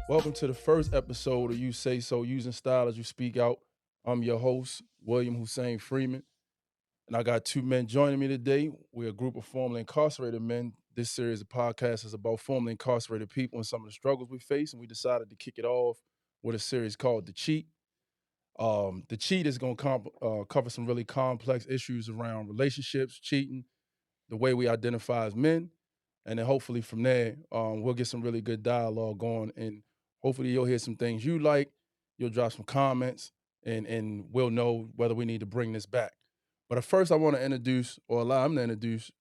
Welcome to the first episode of You Say So, Using Style as You Speak Out. I'm your host, William Husayn Freeman, and I got two men joining me today. We're a group of formerly incarcerated men. This series of podcasts is about formerly incarcerated people and some of the struggles we face, and we decided to kick it off with a series called The Cheat. The Cheat is going to cover some really complex issues around relationships, cheating, the way we identify as men, and then hopefully from there, we'll get some really good dialogue going, and hopefully you'll hear some things you like, you'll drop some comments, and we'll know whether we need to bring this back. But at first, I want to introduce, or allow him to introduce,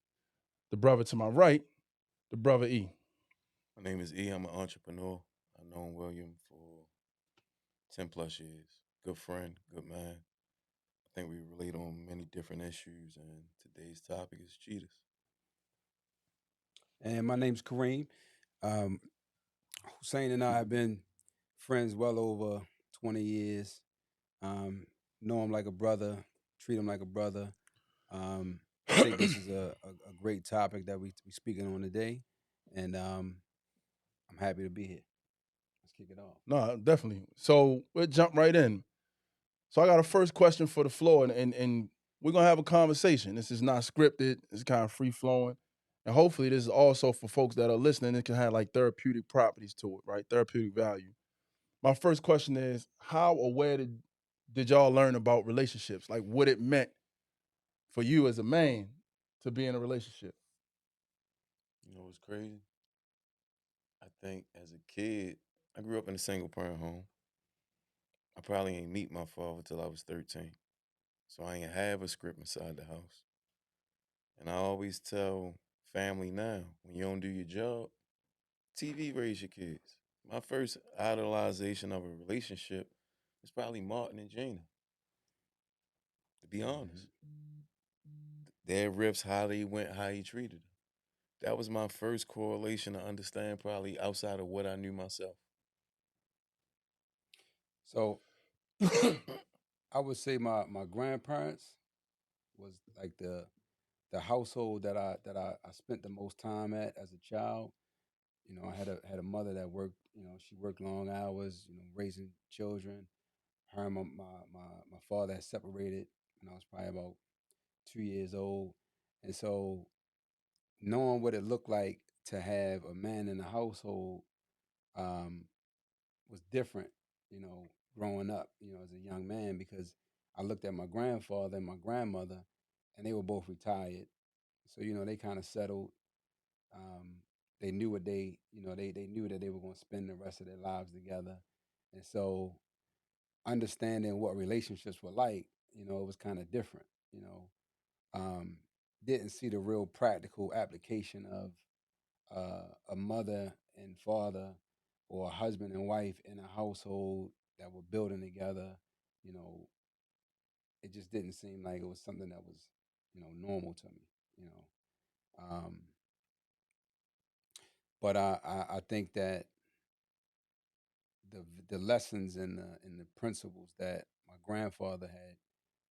the brother to my right, the brother E. My name is E. I'm an entrepreneur. I've known William for 10 plus years. Good friend, good man. I think we relate on many different issues, and today's topic is cheaters. And my name's Kareem. Um, Hussein and I have been friends well over 20 years. Um, know him like a brother, treat him like a brother. I think this is a great topic that we speaking on today, and I'm happy to be here. Let's kick it off. No, definitely. So we'll jump right in. So I got a first question for the floor, and we're gonna have a conversation. This is not scripted. It's kind of free flowing, and hopefully, this is also for folks that are listening. It can have like therapeutic properties to it, right? Therapeutic value. My first question is, how or where did y'all learn about relationships? Like, what it meant for you as a man to be in a relationship? You know what's crazy? I think as a kid, I grew up in a single parent home. I probably ain't meet my father till I was 13. So I ain't have a script inside the house. And I always tell family now, when you don't do your job, TV raise your kids. My first idolization of a relationship is probably Martin and Gina, to be honest. Their riffs, how they went, how he treated them. That was my first correlation to understand, probably outside of what I knew myself. So I would say my grandparents was like the household that I spent the most time at as a child. I had a mother that worked. She worked long hours. Raising children. Her and my father had separated when I was probably about 2 years old, and so knowing what it looked like to have a man in the household um, was different. Growing up, as a young man, because I looked at my grandfather and my grandmother, and they were both retired, so they kind of settled. Um, they knew what they knew that they were going to spend the rest of their lives together, and so understanding what relationships were like, it was kind of different. You know, um, didn't see the real practical application of a mother and father or a husband and wife in a household that were building together. You know, it just didn't seem like it was something that was normal to me. You know, but I think that the lessons and the principles that my grandfather had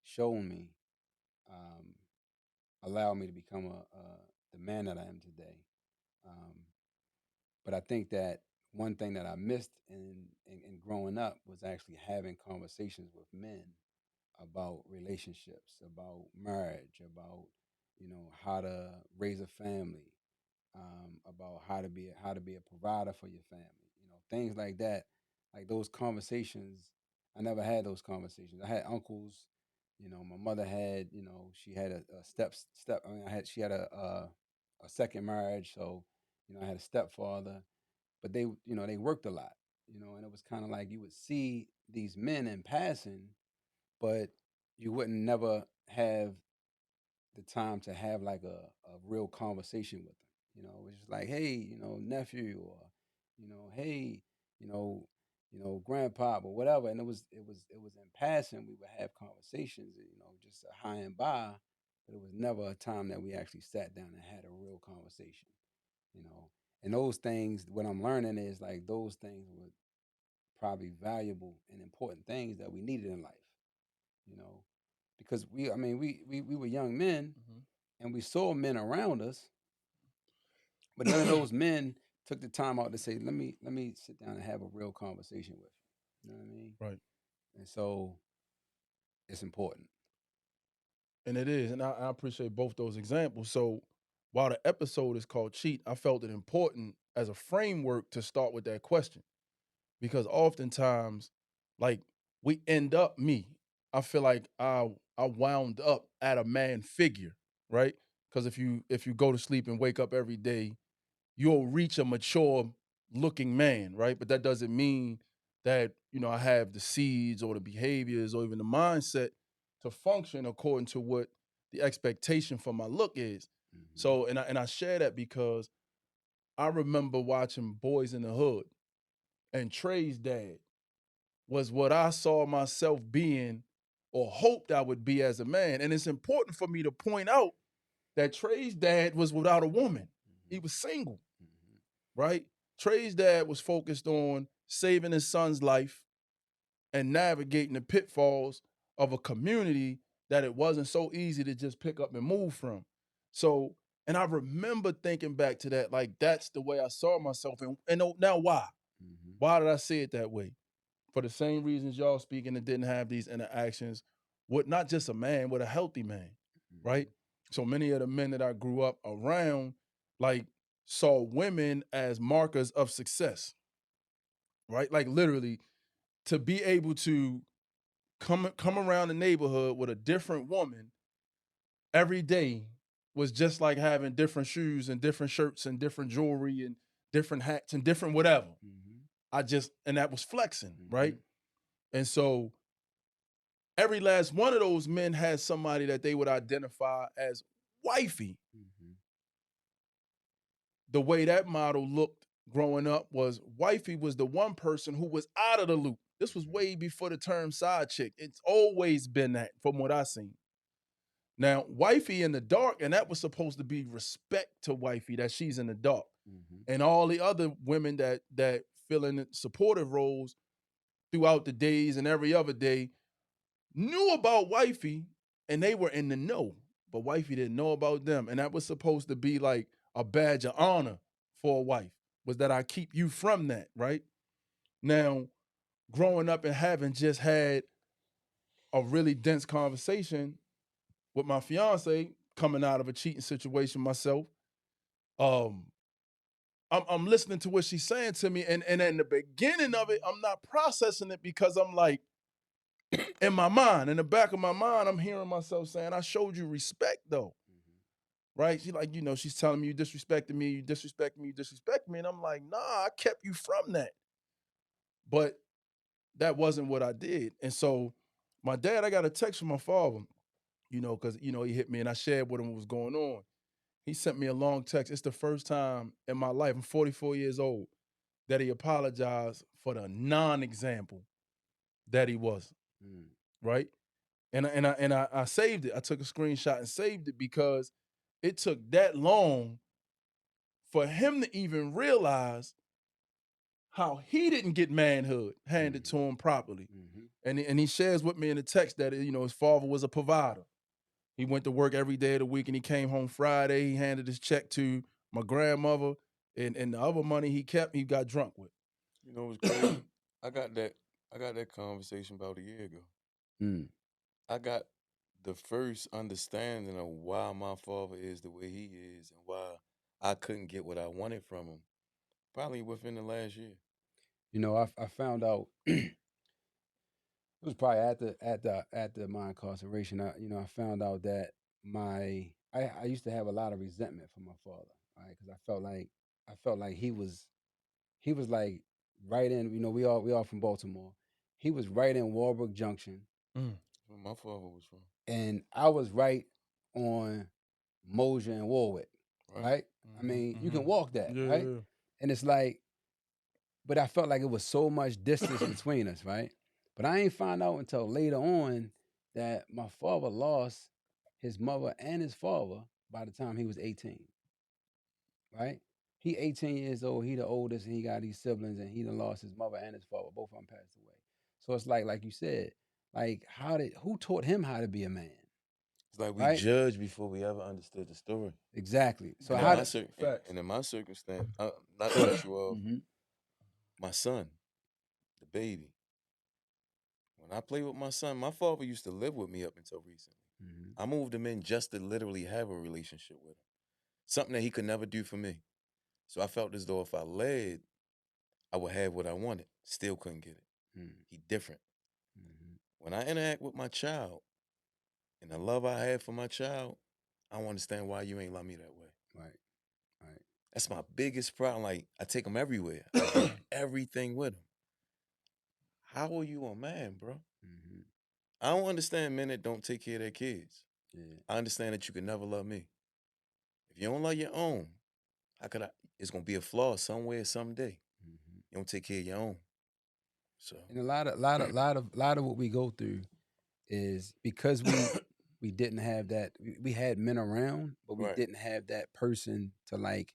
shown me um, allowed me to become the man that I am today. Um, but I think that one thing that I missed in growing up was actually having conversations with men about relationships, about marriage, about how to raise a family, about how to be a provider for your family, things like that. Like those conversations, I never had those conversations. I had uncles, my mother had, she had a step. I mean, she had a second marriage, so I had a stepfather, but they worked a lot, and it was kind of like you would see these men in passing, but you wouldn't never have the time to have like a real conversation with them. It was just like, hey, nephew, or hey, you know, grandpa, or whatever. And it was in passing. We would have conversations, just a high and by, but it was never a time that we actually sat down and had a real conversation. You know, and those things, what I'm learning is like those things were probably valuable and important things that we needed in life. You know, because I mean, we were young men Mhm. and we saw men around us, but none of those men took the time out to say, let me sit down and have a real conversation with you. You know what I mean? Right. And so it's important. And it is. And I appreciate both those examples. So while the episode is called Cheat, I felt it important as a framework to start with that question. Because oftentimes, like, we end up I feel like I wound up at a man figure, right? Because if you go to sleep and wake up every day, you'll reach a mature looking man, right? But that doesn't mean that, I have the seeds or the behaviors or even the mindset to function according to what the expectation for my look is. Mhm. So, and I share that because I remember watching Boys in the Hood, and Trey's dad was what I saw myself being or hoped I would be as a man. And it's important for me to point out that Trey's dad was without a woman. He was single, right? Trey's dad was focused on saving his son's life and navigating the pitfalls of a community that it wasn't so easy to just pick up and move from. So, and I remember thinking back to that, like that's the way I saw myself. And now why? Mhm. Why did I say it that way? For the same reasons y'all speaking and didn't have these interactions with not just a man, with a healthy man, right? So many of the men that I grew up around, like, saw women as markers of success, right? Like literally, to be able to come around the neighborhood with a different woman every day was just like having different shoes and different shirts and different jewelry and different hats and different whatever. And that was flexing, right? And so every last one of those men had somebody that they would identify as wifey. The way that model looked growing up was wifey was the one person who was out of the loop. This was way before the term side chick. It's always been that from what I seen. Now, wifey in the dark, and that was supposed to be respect to wifey, that she's in the dark. And all the other women that fill in supportive roles throughout the days and every other day knew about wifey and they were in the know, but wifey didn't know about them. And that was supposed to be like a badge of honor for a wife, was that I keep you from that, right? Now, growing up and having just had a really dense conversation with my fiance, coming out of a cheating situation myself, I'm listening to what she's saying to me, and in the beginning of it, I'm not processing it because I'm like, in my mind, in the back of my mind, I'm hearing myself saying, I showed you respect though. Right? She like, she's telling me you disrespected me, you disrespect me, you disrespect me. And I'm like, nah, I kept you from that. But that wasn't what I did. And so my dad, I got a text from my father, because, he hit me and I shared with him what was going on. He sent me a long text. It's the first time in my life, I'm 44 years old, that he apologized for the non-example that he was. Right? And I saved it. I took a screenshot and saved it because it took that long for him to even realize how he didn't get manhood handed to him properly. And he shares with me in the text that his father was a provider. He went to work every day of the week and he came home Friday. He handed his check to my grandmother, and the other money he kept, he got drunk with. You know what's crazy? I got that conversation about a year ago. I got the first understanding of why my father is the way he is and why I couldn't get what I wanted from him. Probably within the last year. I found out it was probably after my incarceration. I found out that I used to have a lot of resentment for my father, right? Because I felt like he was like right in. We all from Baltimore. He was right in Walbrook Junction, Where my father was from. and I was right on Mosier and Warwick, right? I mean, you can walk that, right? Yeah. And it's like, but I felt like it was so much distance between us, right? But I ain't find out until later on that my father lost his mother and his father by the time he was 18, right? He 18 years old, he the oldest, and he got these siblings, and he done lost his mother and his father. Both of them passed away. So it's like you said, like who taught him how to be a man? It's like we right? judged before we ever understood the story. Exactly. So And how in my did Facts. and in my circumstance, not to cut you off, Mhm. my son, the baby. When I play with my son, my father used to live with me up until recently. Mhm. I moved him in just to literally have a relationship with him, something that he could never do for me. So I felt as though if I led, I would have what I wanted. Still couldn't get it. Mhm. He different. Mhm. When I interact with my child and the love I have for my child, I don't understand why you ain't love me that way. Right. Right. That's my biggest problem. Like I take him everywhere. I do everything with him. How are you a man, bro? Mhm. I don't understand men that don't take care of their kids. Yeah. I understand that you can never love me. If you don't love your own, how could I? It's gonna be a flaw somewhere, someday. Mhm. You don't take care of your own. So And a lot of what we go through is because we didn't have that. We had men around, but we right, didn't have that person to like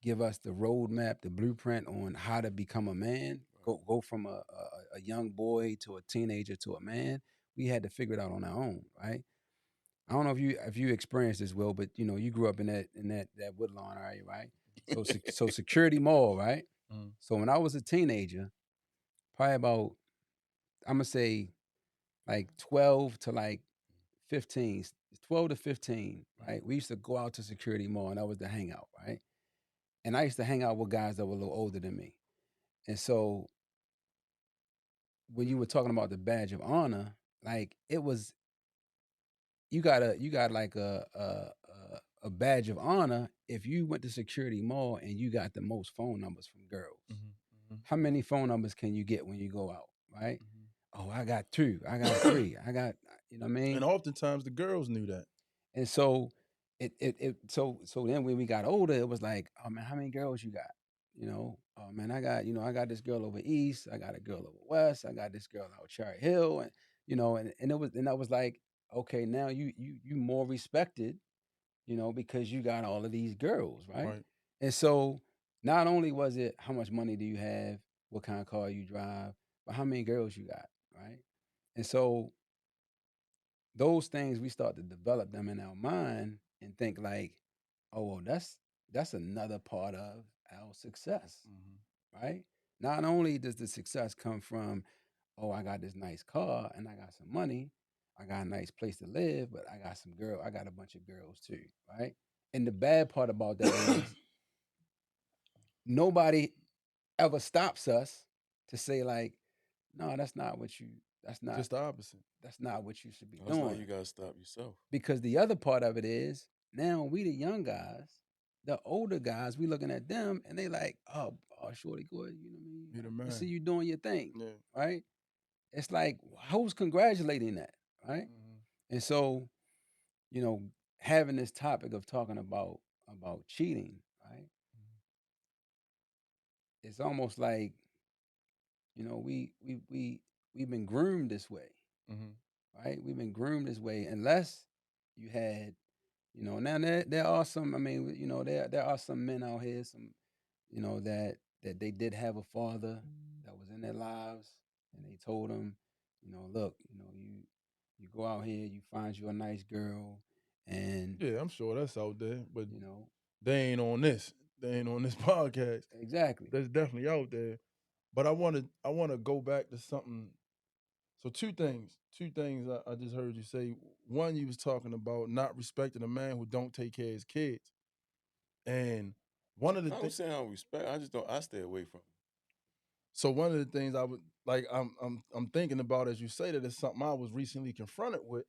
give us the roadmap, the blueprint on how to become a man. Go from a young boy to a teenager to a man. We had to figure it out on our own, right? I don't know if you experienced this, Will, but you know you grew up in that Woodlawn area, right? So Security Mall, right? Mm. So when I was a teenager, probably about I'm gonna say like 12 to like 15, 12 to 15, right? We used to go out to Security Mall and that was the hangout, right? And I used to hang out with guys that were a little older than me. And so when you were talking about the badge of honor, like it was you got like a badge of honor if you went to Security Mall and you got the most phone numbers from girls. Mhm. How many phone numbers can you get when you go out, right? Mhm. Oh, I got two, I got three, I got, you know what I mean? And oftentimes the girls knew that. And so so then when we got older, it was like, oh man, how many girls you got? You know, oh man, I got this girl over east, I got a girl over west, I got this girl out Cherry Hill, and you know, and I was like, okay, now you more respected, you know, because you got all of these girls, right? Right. And so not only was it how much money do you have, what kind of car you drive, but how many girls you got, right? And so those things we start to develop them in our mind and think like, oh well, that's another part of our success, Mhm. right? Not only does the success come from, oh, I got this nice car and I got some money, I got a nice place to live, but I got a bunch of girls too, right? And the bad part about that is nobody ever stops us to say like, no, Just the opposite. that's not what you should be that's why doing. you gotta stop yourself. Because the other part of it is now we the young guys, the older guys, we looking at them and they like, oh, shorty, go ahead, you know what I mean? Be the I see man. you doing your thing, Yeah. right? It's like, who's congratulating that, right? Mhm. And so, you know, having this topic of talking about cheating, right? It's almost like, you know, we've been groomed this way, Mhm. right? We've been groomed this way, unless you had, you know, now there are some. I mean, you know, there are some men out here, some, you know, that they did have a father that was in their lives, and they told them, you know, look, you know, you go out here, you find you a nice girl, and Yeah, I'm sure that's out there, but you know, they ain't on this. They ain't on this podcast. exactly. That's definitely out there. But I wanna go back to something. So two things. Two things I just heard you say. One, you was talking about not respecting a man who don't take care of his kids. And one of the I don't things, say I don't respect. I just don't. I stay away from. so one of the things I would like, I'm thinking about as you say that is something I was recently confronted with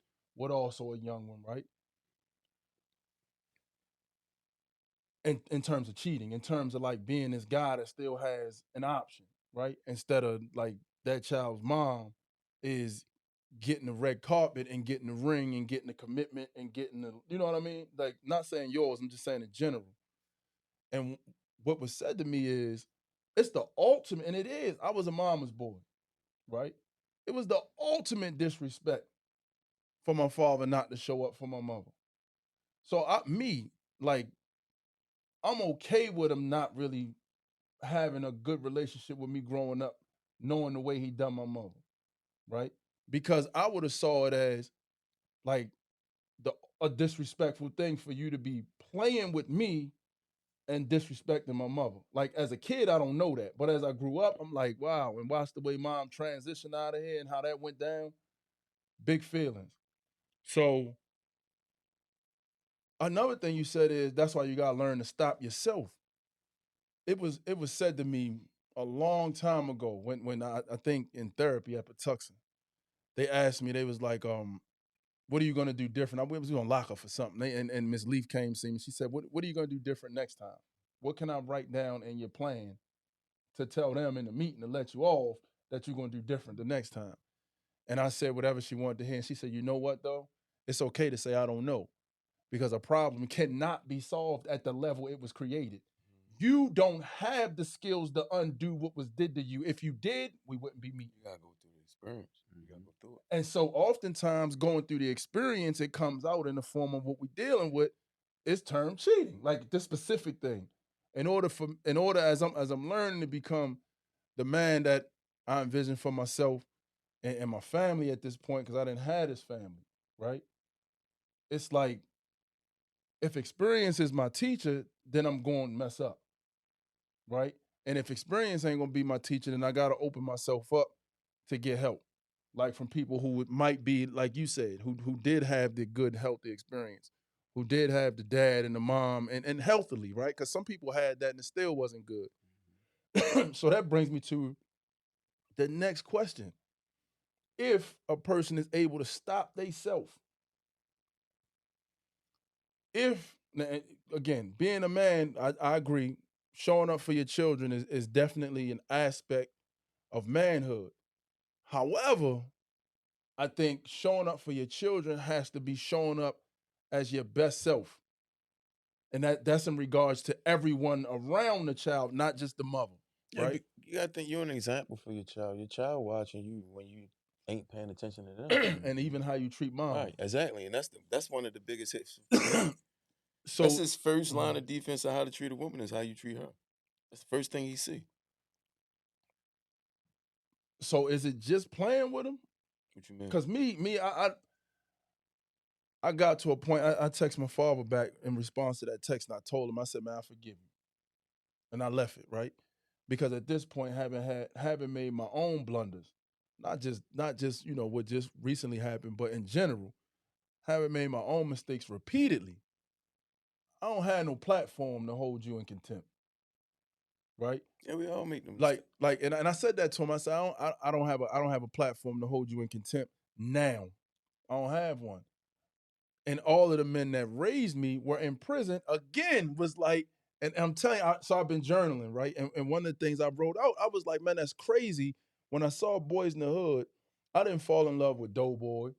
also a young one, right? In terms of cheating, in terms of like being this guy that still has an option, right? Instead of like that child's mom is getting the red carpet and getting the ring and getting the commitment and getting the, you know what I mean? Like, not saying yours, I'm just saying in general. And what was said to me is, it's the ultimate, and it is. I was a mama's boy, right? It was the ultimate disrespect for my father not to show up for my mother. So like, I'm okay with him not really having a good relationship with me growing up, knowing the way he done my mother, right? Because I would have saw it as like the a disrespectful thing for you to be playing with me and disrespecting my mother. Like as a kid, I don't know that. But as I grew up, I'm like, wow, and watch the way mom transitioned out of here and how that went down. Big feelings. So another thing you said is that's why you gotta learn to stop yourself. It was said to me a long time ago when I think in therapy at Patuxent, they asked me, they was like, what are you gonna do different? I was gonna lock up for something. And Miss Leaf came to see me. She said, what are you gonna do different next time? What can I write down in your plan to tell them in the meeting to let you off that you're gonna do different the next time? And I said whatever she wanted to hear. And she said, you know what though? It's okay to say I don't know. Because a problem cannot be solved at the level it was created. You don't have the skills to undo what was did to you. If you did, we wouldn't be meeting. You gotta go through the experience. You gotta go through it. And so oftentimes going through the experience, it comes out in the form of what we're dealing with is termed cheating, like this specific thing. In order as I'm learning to become the man that I envision for myself and my family at this point, because I didn't have this family, right? It's like if experience is my teacher, then I'm going to mess up, right? And if experience ain't gonna be my teacher, then I gotta open myself up to get help, like from people who might be like you said, who did have the good healthy experience, who did have the dad and the mom and healthily, right? Because some people had that and it still wasn't good. So that brings me to the next question: if a person is able to stop theyself, if again being a man, I agree, showing up for your children is definitely an aspect of manhood. However, I think showing up for your children has to be showing up as your best self. And that's in regards to everyone around the child, not just the mother. Yeah, Right. you gotta think you're an example for your child. Your child watching you when you ain't paying attention to them. And even how you treat mom. Right, exactly, and that's one of the biggest hits for me. So That's his first line of defense of how to treat a woman is how you treat her. That's the first thing he see. so is it just playing with them? What you mean? Because I got to a point, I text my father back in response to that text, and I told him, I said, man, I forgive you. And I left it, right? Because at this point, having made my own blunders, not just what just recently happened, but in general, having made my own mistakes repeatedly, I don't have no platform to hold you in contempt, right? Yeah, we all make them. And I said that to him. I said, I don't have a platform to hold you in contempt now. I don't have one. And all of the men that raised me were in prison. Again, was like, and I'm telling you, so I've been journaling, right? And one of the things I wrote out, I was like, man, that's crazy. When I saw Boys in the Hood, I didn't fall in love with Doughboy.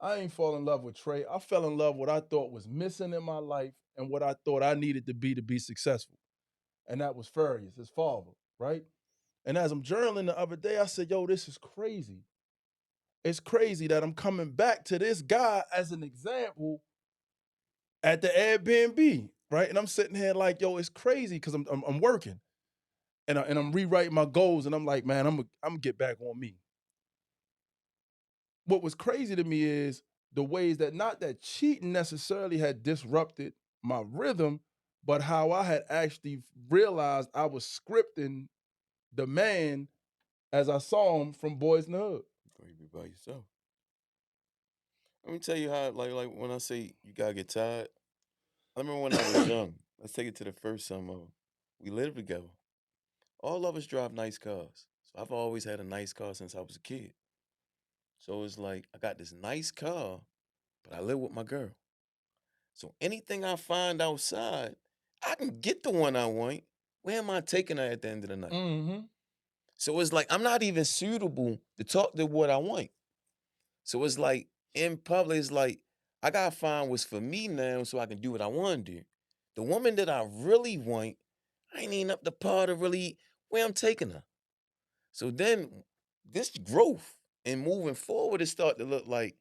I ain't fall in love with Trey. I fell in love with what I thought was missing in my life and what I thought I needed to be successful. And that was Furious, his father, right? And as I'm journaling the other day, I said, yo, this is crazy. It's crazy that I'm coming back to this guy as an example at the Airbnb, right? And I'm sitting here like, yo, it's crazy because I'm working and I'm rewriting my goals, and I'm like, man, I'm gonna get back on me. What was crazy to me is the ways that not that cheating necessarily had disrupted my rhythm, but how I had actually realized I was scripting the man as I saw him from Boys in the Hood. Or you be by yourself. Let me tell you how, like when I say you gotta get tired. I remember when I was young. Let's take it to the first summer. We lived together. All of us drive nice cars. So I've always had a nice car since I was a kid. So it's like I got this nice car, but I live with my girl. So anything I find outside, I can get the one I want. Where am I taking her at the end of the night? Mm-hmm. So it's like I'm not even suitable to talk to what I want. So it's like in public, it's like I gotta find what's for me now so I can do what I want to do. The woman that I really want, I ain't even up to par to really where I'm taking her. So then this growth and moving forward, it start to look like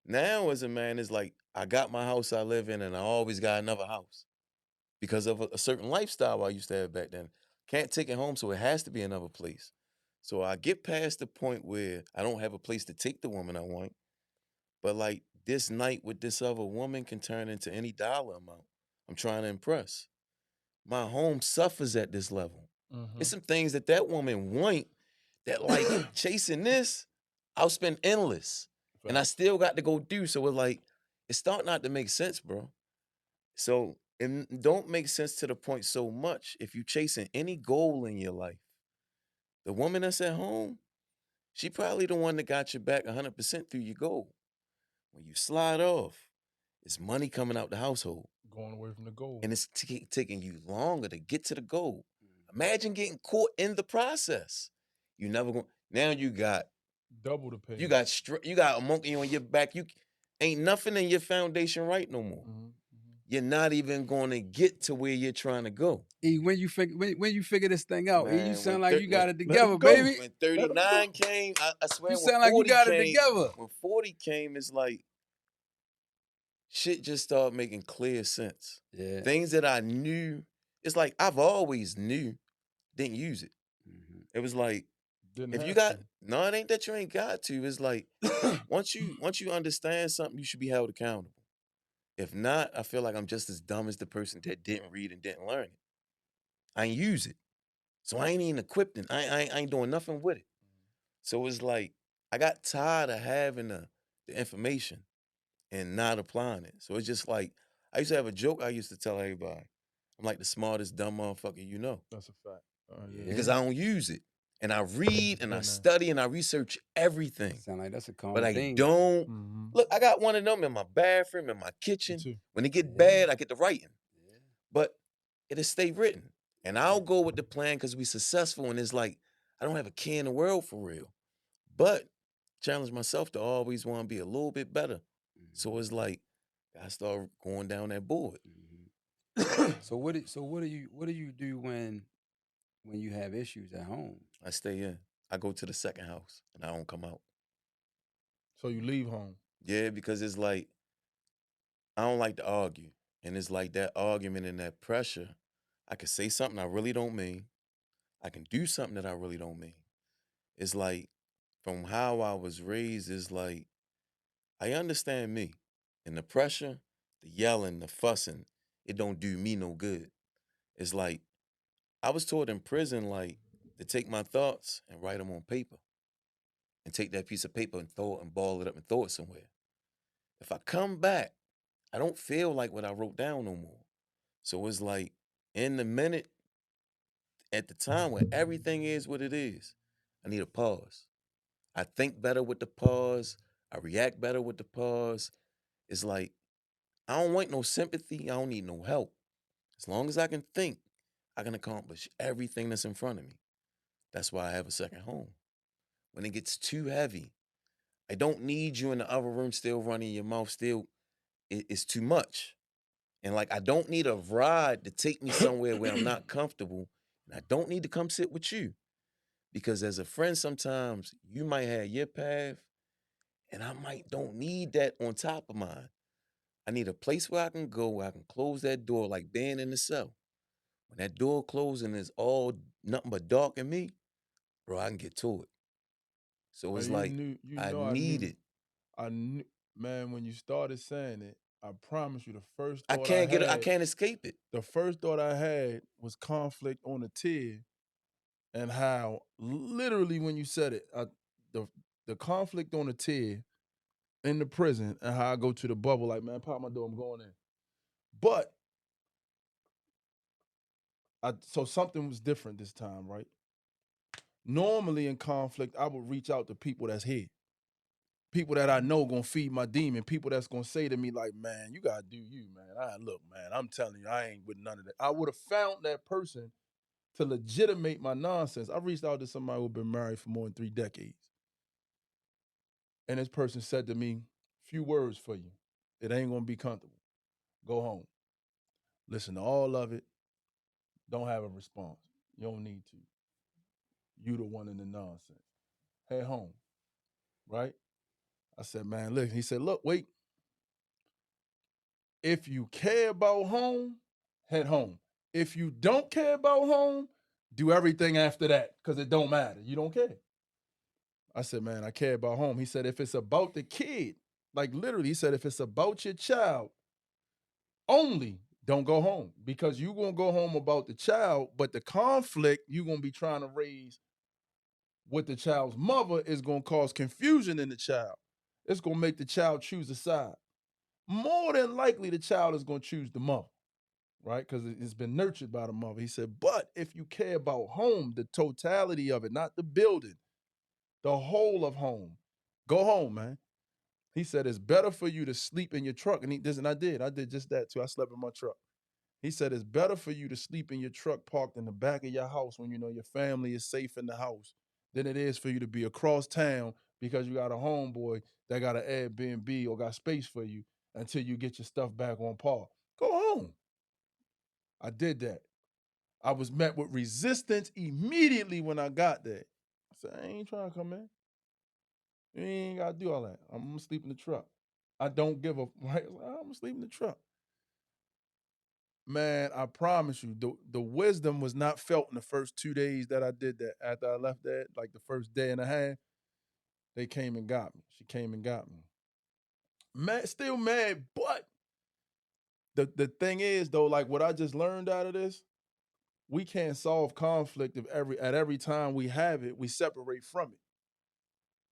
now as a man, it's like I got my house I live in and I always got another house because of a certain lifestyle I used to have back then. Can't take it home, so it has to be another place. So I get past the point where I don't have a place to take the woman I want. But like this night with this other woman can turn into any dollar amount I'm trying to impress. My home suffers at this level. It's some things that woman want that, like, chasing this, I'll spend endless. And I still got to go do. So it's like, it's starting not to make sense, bro. So it don't make sense to the point so much if you chasing any goal in your life. The woman that's at home, she probably the one that got your back 100% through your goal. When you slide off, it's money coming out the household. Going away from the goal. And it's taking you longer to get to the goal. Imagine getting caught in the process. You never going. Now you got double the pay. You got a monkey on your back. You ain't nothing in your foundation right no more. You're not even going to get to where you're trying to go. When you figure this thing out, Man, you sound like you got it let together, it go. baby. When 39 came, I swear, You when sound like you 40 got it came, together. when 40 came, it's like shit just started making clear sense. Yeah. Things that I knew, it's like I've always knew, didn't use it. It was like, if you got, no, it ain't that you ain't got to. It's like, once you understand something, you should be held accountable. If not, I feel like I'm just as dumb as the person that didn't read and didn't learn it. I ain't use it. So I ain't even equipped it. I ain't doing nothing with it. So it's like, I got tired of having the information and not applying it. So it's just like, I used to have a joke I used to tell everybody. I'm like the smartest dumb motherfucker you know. That's a fact. Yeah. Because I don't use it. And I read and I study and I research everything. Sound like that's a common But I thing. don't. Look, I got one of them in my bathroom, in my kitchen. When it get bad, I get the writing. But it'll stay written. And I'll go with the plan because we successful. And it's like, I don't have a care in the world for real. But challenge myself to always want to be a little bit better. So it's like, I start going down that board. So what do you do when you have issues at home? I stay in. I go to the second house and I don't come out. So you leave home? Yeah, because it's like, I don't like to argue. And it's like that argument and that pressure. I can say something I really don't mean. I can do something that I really don't mean. It's like, from how I was raised, it's like, I understand me. And the pressure, the yelling, the fussing, it don't do me no good. It's like, I was taught in prison, like, to take my thoughts and write them on paper. And take that piece of paper and throw it and ball it up and throw it somewhere. If I come back, I don't feel like what I wrote down no more. So it's like, in the minute, at the time when everything is what it is, I need a pause. I think better with the pause. I react better with the pause. It's like, I don't want no sympathy. I don't need no help. As long as I can think, I can accomplish everything that's in front of me. That's why I have a second home. When it gets too heavy, I don't need you in the other room still running your mouth still. It's too much. And like, I don't need a ride to take me somewhere where I'm not comfortable. And I don't need to come sit with you. Because as a friend, sometimes you might have your path and I don't need that on top of mine. I need a place where I can go, where I can close that door like being in the cell. When that door closes and it's all nothing but dark in me, bro, I can get to it. So it's like, I need it. I knew, man, when you started saying it, I promise you the first I thought I can't escape it. The first thought I had was conflict on the tier, and how literally when you said it, the conflict on the tier in the prison, and how I go to the bubble like, man, pop my door, I'm going in. But so something was different this time, right? Normally in conflict, I would reach out to people that's here. People that I know gonna feed my demon. People that's gonna say to me like, man, you gotta do you, man. Look, man, I'm telling you, I ain't with none of that. I would have found that person to legitimate my nonsense. I reached out to somebody who'd been married for more than 3 decades. And this person said to me, few words for you. It ain't gonna be comfortable. Go home. Listen to all of it. Don't have a response. You don't need to. You the one in the nonsense. Head home. Right? I said, man, look. He said, look, wait. If you care about home, head home. If you don't care about home, do everything after that, because it don't matter. You don't care. I said, man, I care about home. He said, if it's about the kid, Like literally, he said, if it's about your child only, don't go home, because you're gonna go home about the child, but the conflict you're gonna be trying to raise with the child's mother is gonna cause confusion in the child. It's gonna make the child choose a side. More than likely, the child is gonna choose the mother, right? Because it's been nurtured by the mother. He said, but if you care about home, the totality of it, not the building, the whole of home, go home, man. He said it's better for you to sleep in your truck. And I did just that too. I slept in my truck. He said it's better for you to sleep in your truck parked in the back of your house when you know your family is safe in the house than it is for you to be across town because you got a homeboy that got an Airbnb or got space for you until you get your stuff back on par. Go home. I did that. I was met with resistance immediately when I got there. I said, I ain't trying to come in. You ain't got to do all that. I'm going to sleep in the truck. I don't give a, right? I'm going to sleep in the truck. Man, I promise you, the wisdom was not felt in the first 2 days that I did that. After I left that, like the first day and a half, they came and got me. She came and got me. Mad, still mad, but the thing is though, like what I just learned out of this, we can't solve conflict if at every time we have it, we separate from it.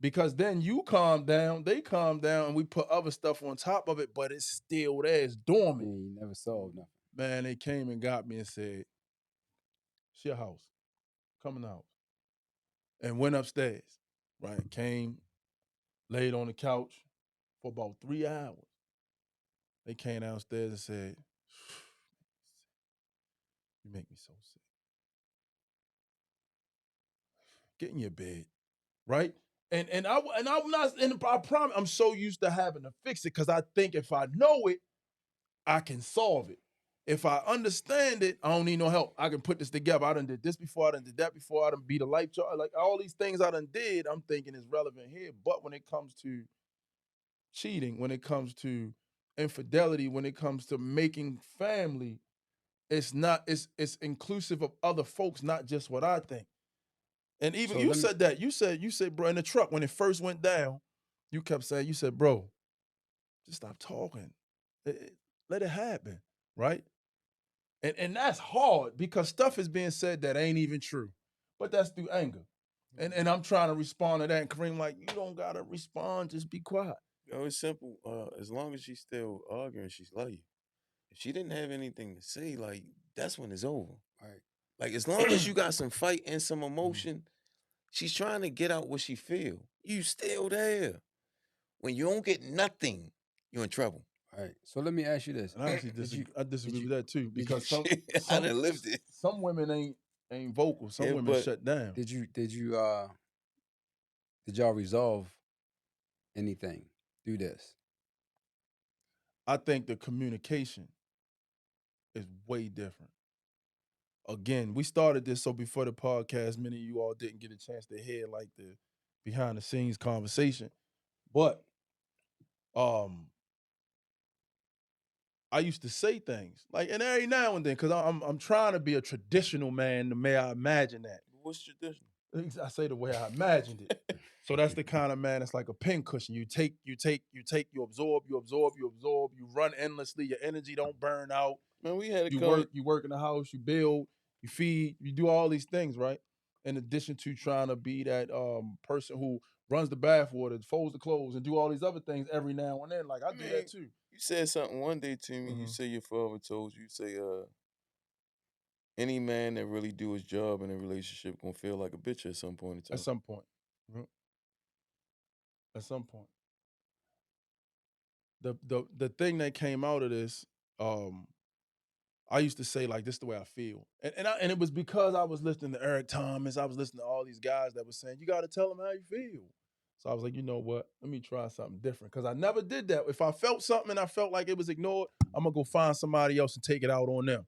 Because then you calm down, they calm down, and we put other stuff on top of it, but it's still there, it's dormant. Man, you never solved nothing. Man, they came and got me and said, it's your house. Come in the house. And went upstairs, right? Came, laid on the couch for about 3 hours. They came downstairs and said, you make me so sick. Get in your bed, right? And I'm not, and I promise I'm so used to having to fix it because I think if I know it, I can solve it. If I understand it, I don't need no help. I can put this together. I done did this before, I done did that before, I done beat a light charge. Like all these things I done did, I'm thinking is relevant here. But when it comes to cheating, when it comes to infidelity, when it comes to making family, it's not, it's inclusive of other folks, not just what I think. And even So you let me- said that. You said, bro, in the truck when it first went down, you kept saying, you said, bro, just stop talking. Let it happen, right? And that's hard because stuff is being said that ain't even true. But that's through anger. And I'm trying to respond to that. And Kareem, like, you don't gotta respond, just be quiet. Yo, it's simple. As long as she's still arguing, she's love you. If she didn't have anything to say, like that's when it's over. Right. Like as long as you got some fight and some emotion, she's trying to get out what she feel. You still there. When you don't get nothing, you're in trouble. Right. So let me ask you this. And I actually disagree with that too, because I done lived it. some women ain't vocal. Some Yeah, women but shut down. Did y'all resolve anything through this? I think the communication is way different. Again, we started this so before the podcast, many of you all didn't get a chance to hear like the behind the scenes conversation. But I used to say things like, and every now and then, because I'm trying to be a traditional man the way I imagine that. What's traditional? I say the way I imagined it. So that's the kind of man that's like a pincushion. You absorb, you run endlessly, your energy don't burn out. Man, we had a You work in the house, you build, you feed, you do all these things, right? In addition to trying to be that person who runs the bathwater, folds the clothes, and do all these other things every now and then. Like I do that too. You said something one day to me. You say your father told you, say, any man that really do his job in a relationship gonna feel like a bitch at some point in time. At some point. At some point. The thing that came out of this, I used to say like this is the way I feel, and it was because I was listening to Eric Thomas, I was listening to all these guys that were saying you got to tell them how you feel. So I was like, you know what? Let me try something different because I never did that. If I felt something and I felt like it was ignored, I'm gonna go find somebody else and take it out on them,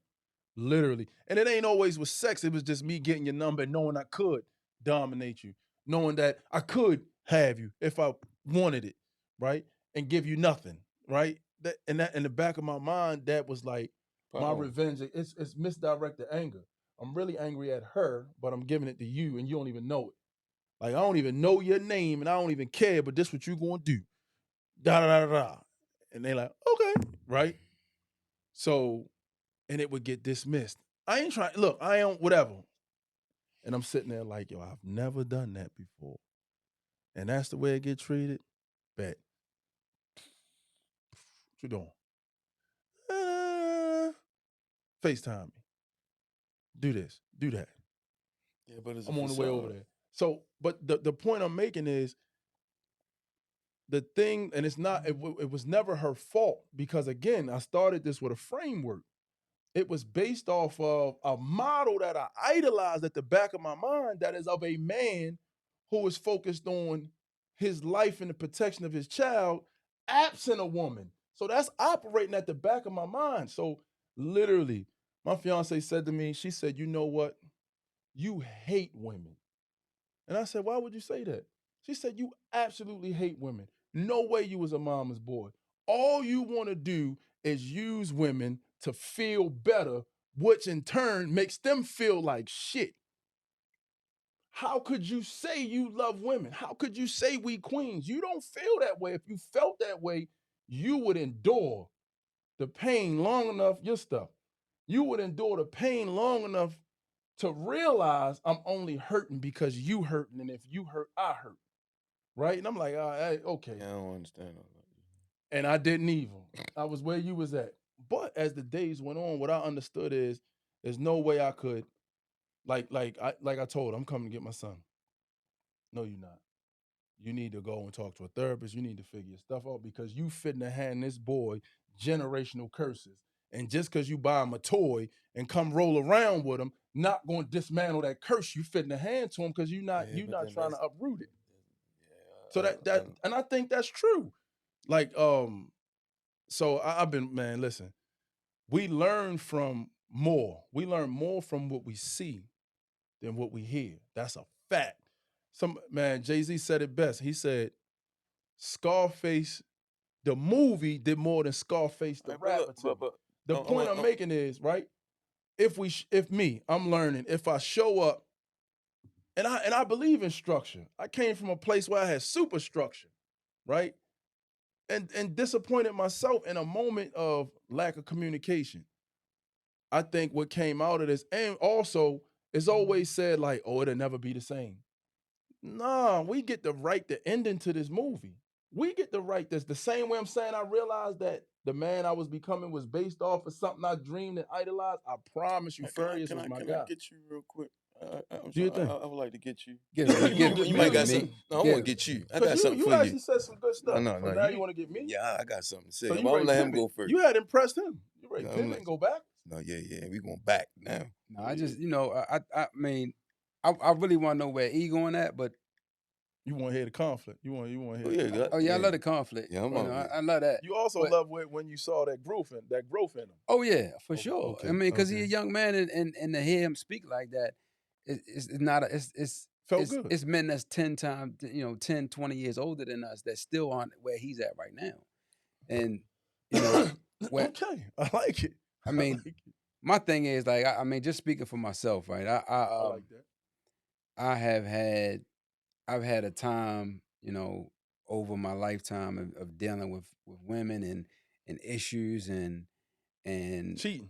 literally. And it ain't always with sex. It was just me getting your number and knowing I could dominate you, knowing that I could have you if I wanted it, right, and give you nothing, right. That in the back of my mind, that was like my revenge. It's misdirected anger. I'm really angry at her, but I'm giving it to you, and you don't even know it. Like I don't even know your name, and I don't even care. But this what you gonna do? da da da da da. And they like, okay, right? So, and it would get dismissed. I ain't trying, look, I ain't whatever. And I'm sitting there like, yo, I've never done that before. And that's the way it get treated. Bet. What you doing? FaceTime me. Do this. Do that. Yeah, but it's I'm a on the way over facade. there. So, but the point I'm making is the thing, and it's not, it was never her fault because again, I started this with a framework. It was based off of a model that I idolized at the back of my mind that is of a man who is focused on his life and the protection of his child, absent a woman. So that's operating at the back of my mind. So literally, my fiance said to me, she said, you know what? You hate women. And I said, why would you say that? She said, you absolutely hate women. No way you was a mama's boy. All you want to do is use women to feel better, which in turn makes them feel like shit. How could you say you love women? How could you say we queens? You don't feel that way. If you felt that way, you would endure the pain long enough, your stuff. You would endure the pain long enough to realize I'm only hurting because you hurting, and if you hurt, I hurt. Right? And I'm like, okay. Yeah, I don't understand all that. And I didn't even. I was where you was at. But as the days went on, what I understood is there's no way I could, like I told her, I'm coming to get my son. No, you're not. You need to go and talk to a therapist. You need to figure your stuff out because you fitting to hand this boy generational curses. And just because you buy him a toy and come roll around with him, not going to dismantle that curse you fitting to hand to him because you're not trying to uproot it. So and I think that's true. Like, so I've been, man, listen, we learn from more. We learn more from what we see than what we hear. That's a fact. Jay-Z said it best. He said, Scarface, the movie did more than Scarface the Right, rapper to me. The point I'm making is, right? I'm learning, if I show up, and I believe in structure. I came from a place where I had super structure, right? And disappointed myself in a moment of lack of communication. I think what came out of this, and also it's always said like, oh, it'll never be the same. Nah, we get the right the ending to this movie. We get the right this. The same way I'm saying I realized that the man I was becoming was based off of something I dreamed and idolized. I promise you, Furious was my guy. Can I get you real quick? Do you think? I would like to get you. You might got me. something. No, I want to get you. I got something you for actually you. said some good stuff. No, So now you want to get me? Yeah, I got something to say. So I'm gonna let him go first. You had impressed him. You ready No, to pivot and go back? No, yeah, we going back now. No, I just, I mean, I really want to know where E going at, but you want to hear the conflict. You want to hear. I love the conflict. Yeah, I love that. You also love when you saw that growth in him. Oh yeah, for sure. Okay, I mean, because he's a young man, and to hear him speak like that, it's not felt good. It's men that's 10 times, 10, 20 years older than us that still aren't where he's at right now, and okay, I like it. I mean, my thing is like, I mean, just speaking for myself, right? I like that. I've had a time, over my lifetime of dealing with women and issues and cheating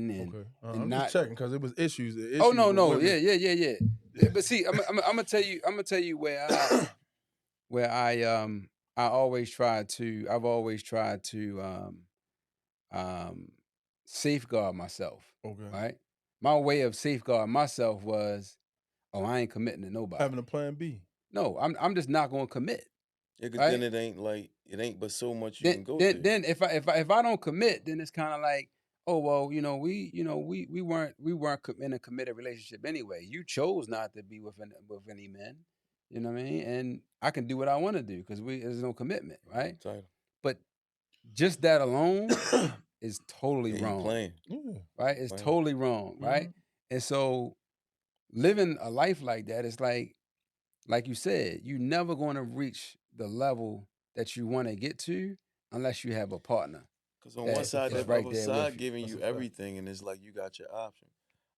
and okay. and I'm not just checking because it was issues. Oh no, yeah. But see, I'm gonna tell you where I've always tried to safeguard myself. Okay. Right. My way of safeguarding myself was, I ain't committing to nobody. Having a plan B. No, I'm just not gonna commit. Yeah, because then it ain't but so much you can go through. Then if I don't commit, then it's kind of like, oh well, we weren't in a committed relationship anyway. You chose not to be with any men, you know what I mean? And I can do what I want to do because there's no commitment, right? But just that alone is totally wrong. Right? It's totally wrong, right? And so living a life like that is like you said, you're never going to reach the level that you want to get to unless you have a partner. Because on one side, the other side giving you everything, and it's like you got your option.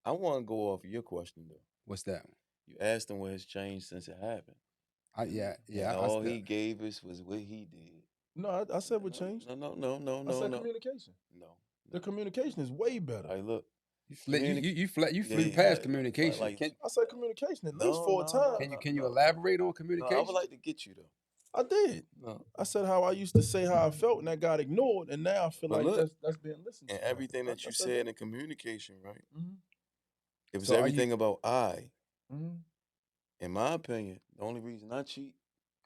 I want to go off of your question though. What's that? You asked him what has changed since it happened. Yeah. And all he gave us was what he did. No, I said what changed. No. I said communication. No. The communication is way better. All right, look. You flew Yeah, past yeah. communication. Like, I said communication at least no, 4 no, times. no, Can you no. elaborate on No, I communication? would like to get you though. I did. No. I said how I used to say how I felt and that got ignored, and now I feel But like look, that's being listened and to. everything I that you said said in communication, right? Mhm. It was So are everything you? about I. Mhm. In my opinion, the only reason I cheat,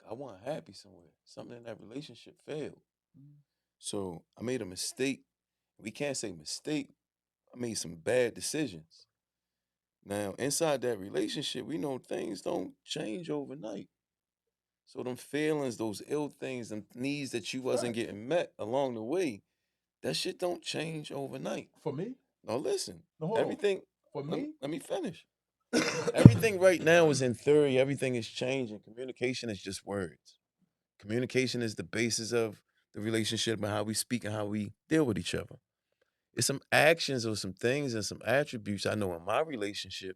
I wasn't happy somewhere. Something in that relationship failed. Mhm. So I made a mistake. We can't say mistake. I made some bad decisions. Now, inside that relationship, we know things don't change overnight. So them feelings, those ill things, and needs that you wasn't Facts. getting met along the way, that shit don't change overnight. For me? Now listen, No, hold on. everything. For me? Let me finish. Everything right now is in theory. Everything is changing. Communication is just words. Communication is the basis of the relationship and how we speak and how we deal with each other. It's some actions or some things and some attributes I know in my relationship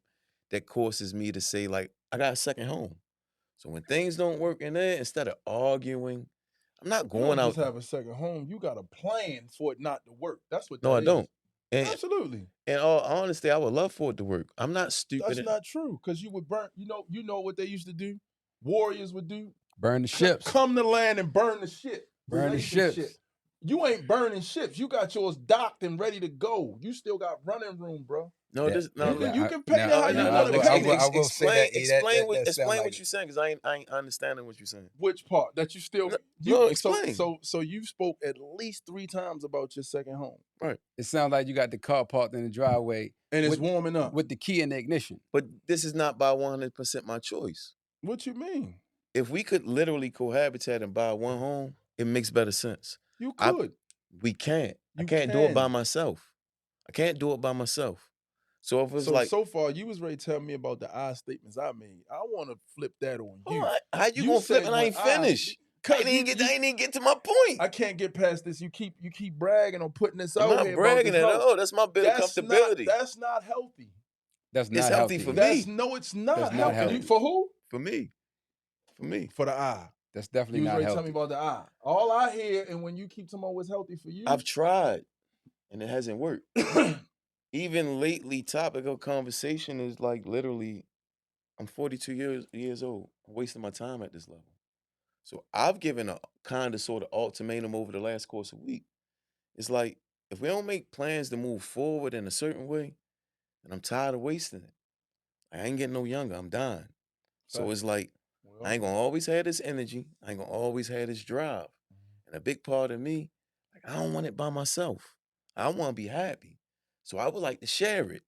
that causes me to say, like, I got a second home. So when things don't work in there, instead of arguing, I'm not You going don't out. just have a second home. You got a plan for it not to work. That's what No, that I is. don't. And Absolutely. in all honesty, I would love for it to work. I'm not stupid. That's not true. Because you would burn, you know what they used to do? Warriors would do? Burn the ships. Come to land and burn the ship. Burn the Relationship. ships. You ain't burning ships. You got yours docked and ready to go. You still got running room, bro. No, this no. You can pay it how you want to pay it. I will say that. Explain what sound like you're saying, because I ain't understanding what you're saying. Which part that you still No, explain. So you spoke at least 3 times about your second home, right? It sounds like you got the car parked in the driveway and it's warming up with the key in the ignition. But this is not by 100% my choice. What you mean? If we could literally cohabitate and buy one home, it makes better sense. You could. We can't. I You can't do it by can. myself. I can't do it by myself. So if it's like, so far you was ready to tell me about the I statements I made. I want to flip that on you. How you gonna flip and I ain't finished? I ain't even get to my point. I can't get past this. You keep bragging on putting this I'm out not here. bragging at all. That's my bit of comfortability. That's not healthy. That's not it's healthy for me. No, it's not That's healthy. not healthy. For who? For me. For me. For the eye. That's definitely you was not ready healthy. to tell me about the eye. All I hear, and when you keep talking about what's healthy for you, I've tried, and it hasn't worked. Even lately, topic of conversation is like literally, I'm 42 years old. I'm wasting my time at this level. So I've given a kind of sort of ultimatum over the last course of week. It's like, if we don't make plans to move forward in a certain way, then I'm tired of wasting it. I ain't getting no younger. I'm dying. So it's like, I ain't gonna always have this energy. I ain't gonna always have this drive. And a big part of me, like, I don't want it by myself. I want to be happy. So I would like to share it.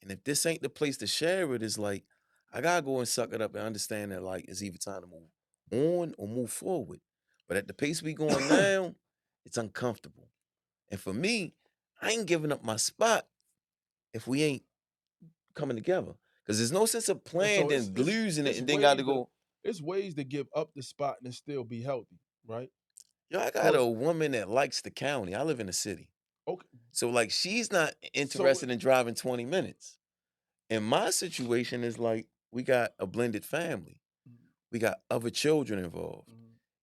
And if this ain't the place to share it, it's like, I gotta go and suck it up and understand that, like, it's either time to move on or move forward. But at the pace we going now, it's uncomfortable. And for me, I ain't giving up my spot if we ain't coming together. Because there's no sense of playing and losing it and then got to go. It's ways to give up the spot and still be healthy, right? Yo, I got a woman that likes the county. I live in the city. Okay. So, like, she's not interested in driving 20 minutes. And my situation is like, we got a blended family. We got other children involved.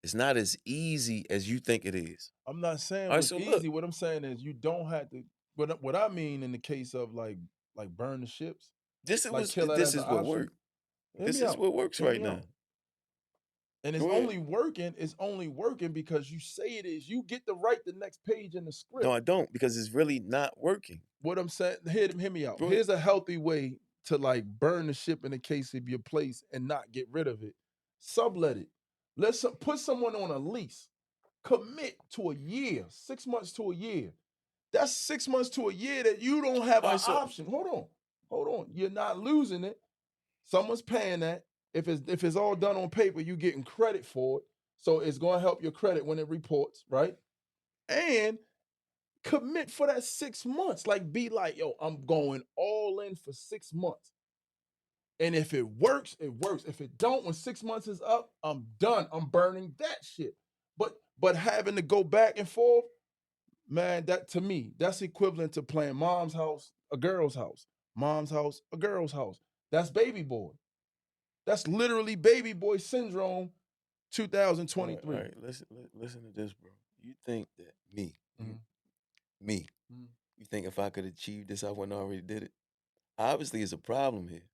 It's not as easy as you think it is. I'm not saying it's easy. What I'm saying is you don't have to. What I mean in the case of like burn the ships. This is what works. This is what works right now. And it's only working. It's only working because you say it is. You get to write the next page in the script. No, I don't, because it's really not working. What I'm saying, hear me out. Here's a healthy way to like burn the ship in the case of your place and not get rid of it. Sublet it. Let's put someone on a lease. Commit to a year, 6 months to a year. That's 6 months to a year that you don't have an option. Hold on. You're not losing it. Someone's paying that. If it's all done on paper, you're getting credit for it. So it's going to help your credit when it reports, right? And commit for that 6 months. Like, be like, yo, I'm going all in for 6 months. And if it works, it works. If it don't, when 6 months is up, I'm done. I'm burning that shit. But having to go back and forth, man, that to me, that's equivalent to playing mom's house, a girl's house. Mom's house, a girl's house. That's baby boy. That's literally baby boy syndrome 2023. All right. Listen to this, bro. You think that me, Mhm. me, Mhm. you think if I could achieve this, I wouldn't already did it? Obviously, it's a problem here.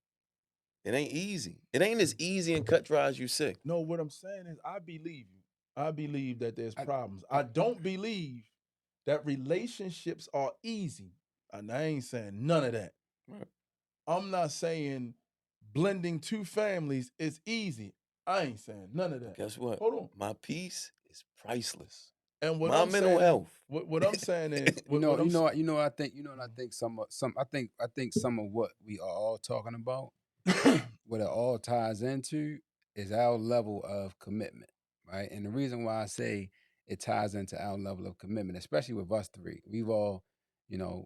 It ain't easy. It ain't as easy and cut dry as you say. No, what I'm saying is I believe you. I believe that there's I- problems. I don't believe that relationships are easy. And I ain't saying none of that. Right. I'm not saying blending two families is easy. I ain't saying none of that. Guess what? Hold on. My peace is priceless. And what My I'm mental saying is, health. what I'm saying is, You what I'm saying. know. I think some I think some of what we are all talking about, what it all ties into, is our level of commitment, right? And the reason why I say it ties into our level of commitment, especially with us three, we've all,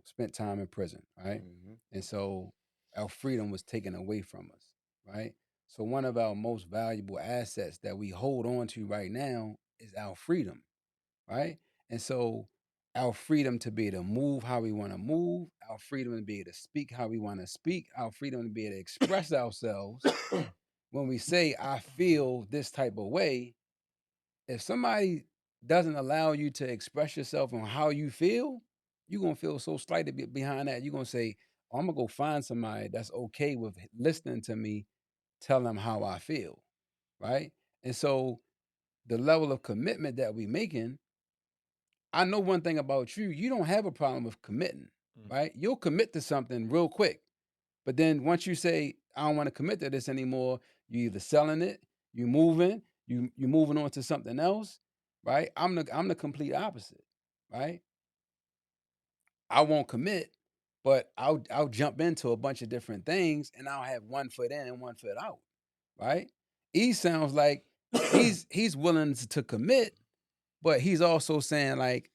spent time in prison, right? Mm-hmm. And so our freedom was taken away from us, right? So one of our most valuable assets that we hold on to right now is our freedom, right? And so our freedom to be able to move how we want to move, our freedom to be able to speak how we want to speak, our freedom to be able to express ourselves. When we say, I feel this type of way, if somebody doesn't allow you to express yourself on how you feel, you're going to feel so slighted behind that. You're going to say, I'm going to go find somebody that's okay with listening to me tell them how I feel, right? And so the level of commitment that we making, I know one thing about you, you don't have a problem with committing, right? You'll commit to something real quick. But then once you say, I don't want to commit to this anymore, you either selling it, you moving, you moving on to something else, right? I'm the complete opposite, right? I won't commit, but I'll jump into a bunch of different things and I'll have one foot in and one foot out, right? E sounds like he's willing to commit, but he's also saying like,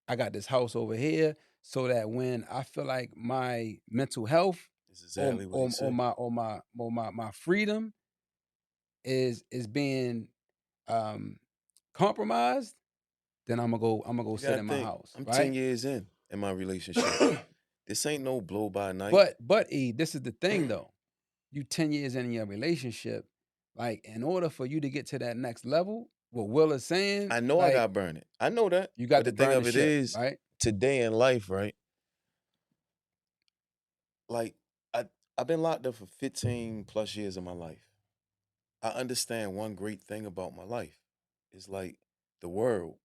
I got this house over here so that when I feel like my mental health That's exactly what he said. my freedom is being compromised, then I'm gonna go You sit gotta in my think. house, I'm 10 right? years in my relationship. This ain't no blow by night. But E, this is the thing though. You 10 years in your relationship, like in order for you to get to that next level, what Will is saying, I know I like got burn it. I know that. you got But to the thing burn the of it ship, is, right? today in life, right? Like I've been locked up for 15 plus years of my life. I understand one great thing about my life. It's like the world,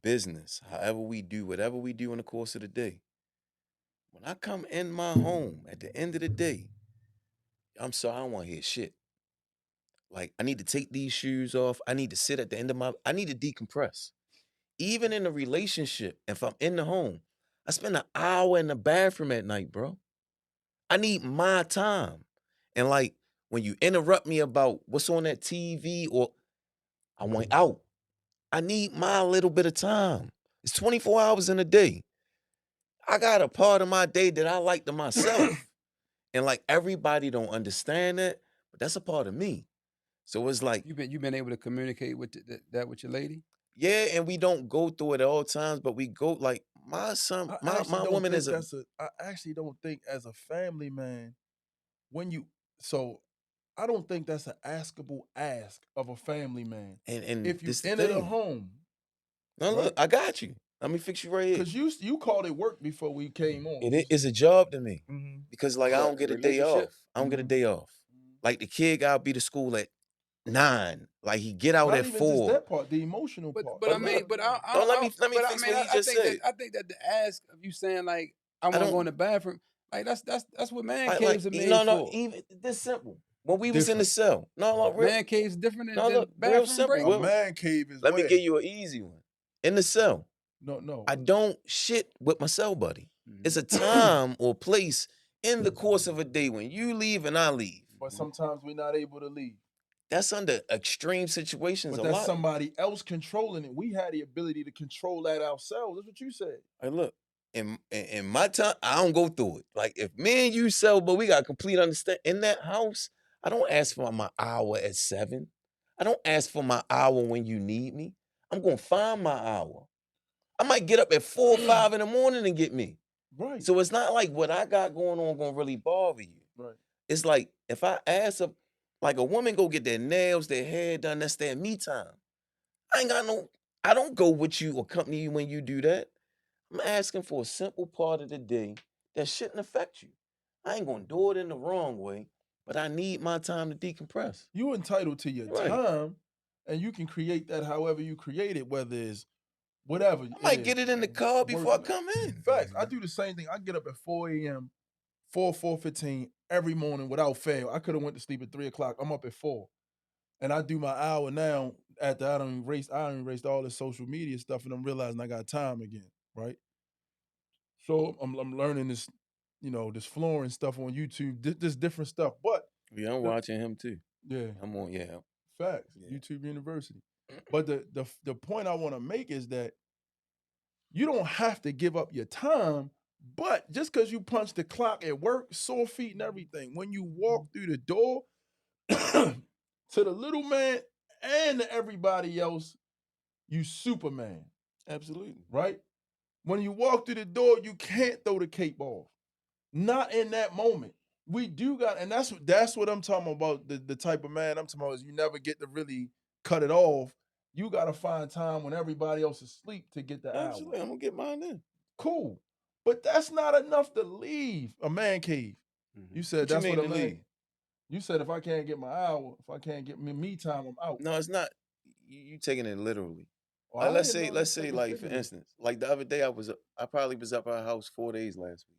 business, however we do, whatever we do in the course of the day. When I come in my home at the end of the day, I'm sorry, I don't want to hear shit. Like, I need to take these shoes off. I need to sit at the end of I need to decompress. Even in a relationship, if I'm in the home, I spend an hour in the bathroom at night, bro. I need my time. And like, when you interrupt me about what's on that TV or I want out, I need my little bit of time. It's 24 hours in a day. I got a part of my day that I like to myself. And like everybody don't understand that, but that's a part of me. So it's like, You've been able to communicate with that with your lady? yeah, and we don't go through it at all times, but we go like my son, my woman is a I actually don't think as a family man, when you so I don't think that's an askable ask of a family man. and If you this the enter the thing. home, Now right? look, I got you. Let me fix you right here. Because you called it work before we came on. It is a job to me Mhm. because like I What, don't get a day relationship? off. I don't get a Mhm. day off. Like the kid gotta be to school at 9. Like he get out Not at even just 4. that part, the emotional part. But I But mean, look, but no, let me but I fix mean, what he just said. I think that the ask of you saying like I I want to go in don't the bathroom, like that's what man like caves are made no, for. even this simple. When we was in the Different. cell, no, real, Man caves different no, than look, real bathroom simple. A breaks. man cave is Let me where? give you an easy one. In the cell, No. I don't shit with my cell buddy. It's a Mhm. time or place in the course of a day when you leave and I leave. But sometimes we're not able to leave. That's under extreme situations But a that's lot. somebody else controlling it. We had the ability to control that ourselves. That's what you said. Like, look, in my time, I don't go through it. Like, if me and you sell, but we got complete understand in that house, I don't ask for my hour at 7. I don't ask for my hour when you need me. I'm gonna find my hour. I might get up at 4 or 5 in the morning and get me. Right. So it's not like what I got going on gonna really bother you. Right. It's like if I ask Like a woman go get their nails, their hair done, that's their me time. I don't go with you or accompany you when you do that. I'm asking for a simple part of the day that shouldn't affect you. I ain't gonna do it in the wrong way, but I need my time to decompress. You entitled to your Right. time, and you can create that however you create it, whether it's whatever I it might is. get it in the car before I Working. come in. Facts. I do the same thing. I get up at 4 a.m., 4:15 every morning without fail. I could have went to sleep at 3 o'clock. I'm up at 4. And I do my hour now after I done erased all this social media stuff, and I'm realizing I got time again, right? So I'm learning this, this flooring stuff on YouTube, this different stuff. But Yeah, I'm watching him too. yeah, I'm on, yeah. facts. Yeah. YouTube University. But the point I want to make is that you don't have to give up your time, but just because you punch the clock at work, sore feet and everything, when you walk through the door to the little man and to everybody else, you Superman, Absolutely. right? When you walk through the door, you can't throw the cape off. Not in that moment. We do got, and that's what I'm talking about. The type of man I'm talking about is you never get to really cut it off. You got to find time when everybody else is asleep to get the hour. Absolutely. I'm gonna get mine in. Cool. But that's not enough to leave a man cave. You said What you that's mean what a to man. leave? You said if I can't get my hour, if I can't get me time, I'm out. No, it's not. You taking it literally. Well, Like I let's didn't say, know let's to say, take it like for figurative. instance, like the other day I probably was up at our house 4 days last week.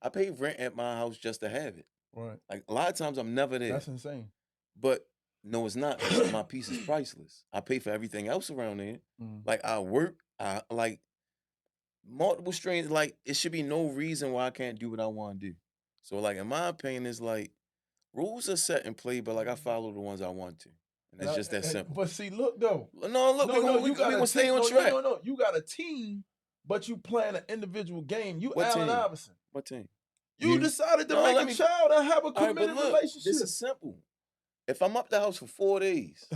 I paid rent at my house just to have it. Right. Like a lot of times I'm never there. That's insane. But no, it's not. My piece is priceless. I pay for everything else around there. Like I work, I like multiple streams. Like it should be no reason why I can't do what I want to do. So like in my opinion, it's like rules are set in play, but like I follow the ones I want to, and it's just that simple. But see, look though. No, look, we gonna stay on track. No. You got a team, but you playing an individual game. You What Allen team? Iverson. What team? You decided to No, make let a me- child and have a All right, but committed look, relationship. this is simple. If I'm up the house for 4 days,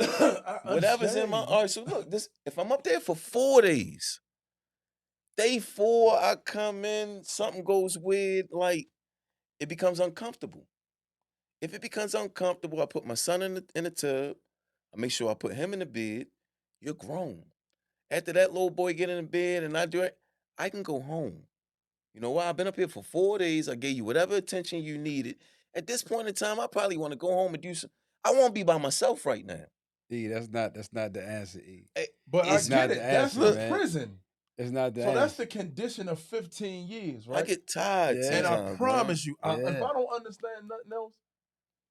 I whatever's in my understand. all right. So look, this if I'm up there for 4 days, day 4 I come in, something goes weird, like it becomes uncomfortable. If it becomes uncomfortable, I put my son in the tub. I make sure I put him in the bed. You're grown. After that little boy get in the bed and I do it, I can go home. You know why? I've been up here for 4 days. I gave you whatever attention you needed. At this point in time, I probably want to go home and do some. I won't be by myself right now. E, that's not the answer, E. But I It's get not it. the That's answer, the man. prison. It's not the So answer. that's the condition of 15 years, right? I get tired Yeah. And I sometimes, promise you, if Yeah. I don't understand nothing else,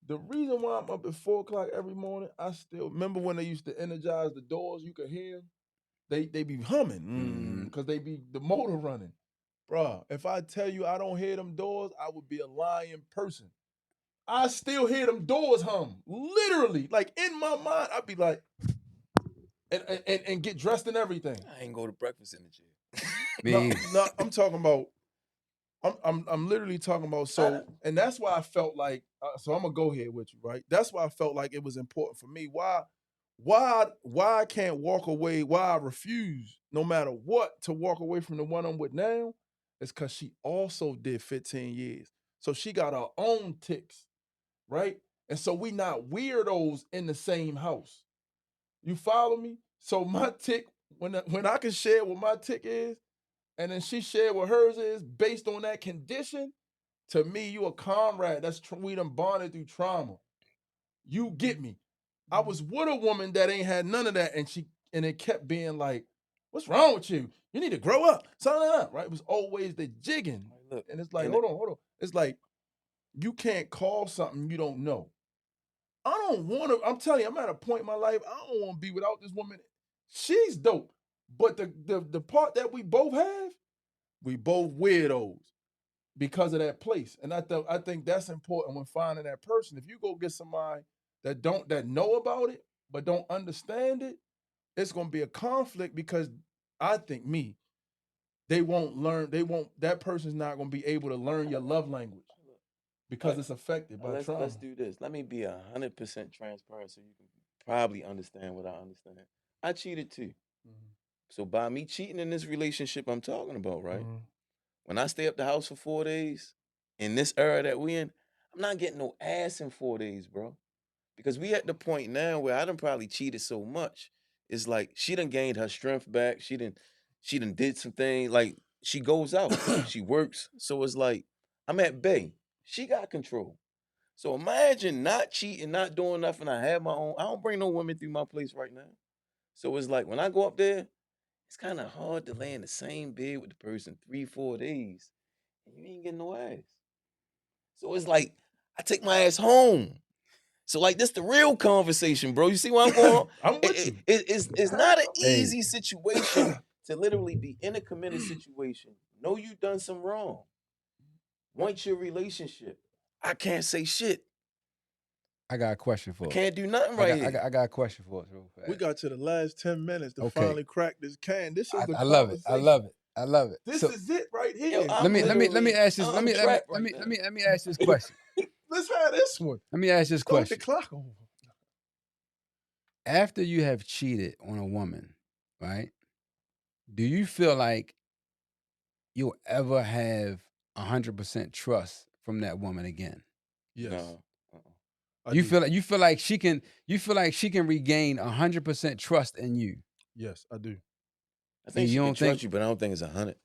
the reason why I'm up at 4 o'clock every morning, I still remember when they used to energize the doors, you could hear them. They be humming because they be the motor running. Bruh, if I tell you I don't hear them doors, I would be a lying person. I still hear them doors hum. Literally. Like in my mind, I'd be like, and get dressed and everything. I ain't go to breakfast in the gym. Me. No, I'm talking about. I'm literally talking about. So, and that's why I felt like. So I'm gonna go here with you, right? That's why I felt like it was important for me. Why I can't walk away? Why I refuse, no matter what, to walk away from the one I'm with now, is because she also did 15 years. So she got her own ticks, right? And so we not weirdos in the same house. You follow me? So my tick, when I can share what my tick is, and then she shared what hers is based on that condition, to me, you a comrade. We done bonded through trauma. You get me. I was with a woman that ain't had none of that, and it kept being like, "What's wrong with you? You need to grow up." Something like that, right? It was always the jigging, Look, and it's like, and hold on. It's like you can't call something you don't know. I don't want to. I'm telling you, I'm at a point in my life. I don't want to be without this woman. She's dope, but the part that we both have, we both weirdos because of that place. And I think that's important when finding that person. If you go get somebody that know about it but don't understand it, it's gonna be a conflict because I think that person's not gonna be able to learn your love language because it's affected by trauma. let's do this. Let me be 100% transparent so you can probably understand what I understand. I cheated too. So by me cheating in this relationship I'm talking about, right? When I stay up the house for 4 days, in this era that we in, I'm not getting no ass in 4 days, bro. Because we at the point now where I done probably cheated so much. It's like she done gained her strength back. She done did some things. Like she goes out, she works. So it's like I'm at bay. She got control. So imagine not cheating, not doing nothing. I have my own. I don't bring no women through my place right now. So it's like when I go up there, it's kind of hard to lay in the same bed with the person 3, 4 days and you ain't getting no ass. So it's like I take my ass home. So like this the real conversation, bro. You see where I'm going on? I'm with you. It's not an Hey. easy situation to literally be in a committed situation. Know you done some wrong. Want your relationship. I can't say shit. I got a question for I us. can't do nothing I right got, I here. got, I got a question for us real fast. We got to the last 10 minutes to Okay. finally crack this can. This is the I love it. I conversation. love it. I love it. This So is it right Yo, here. I'm let me literally ask this. Let me trapped right now. let me ask this question. Let's have this one. Let me ask this Start question. the clock over. After you have cheated on a woman, right? Do you feel like you'll ever have 100% trust from that woman again? Yes. No. You feel like she can regain 100% trust in you. Yes, I do. I think You she can don't trust think- you, but I don't think it's 100.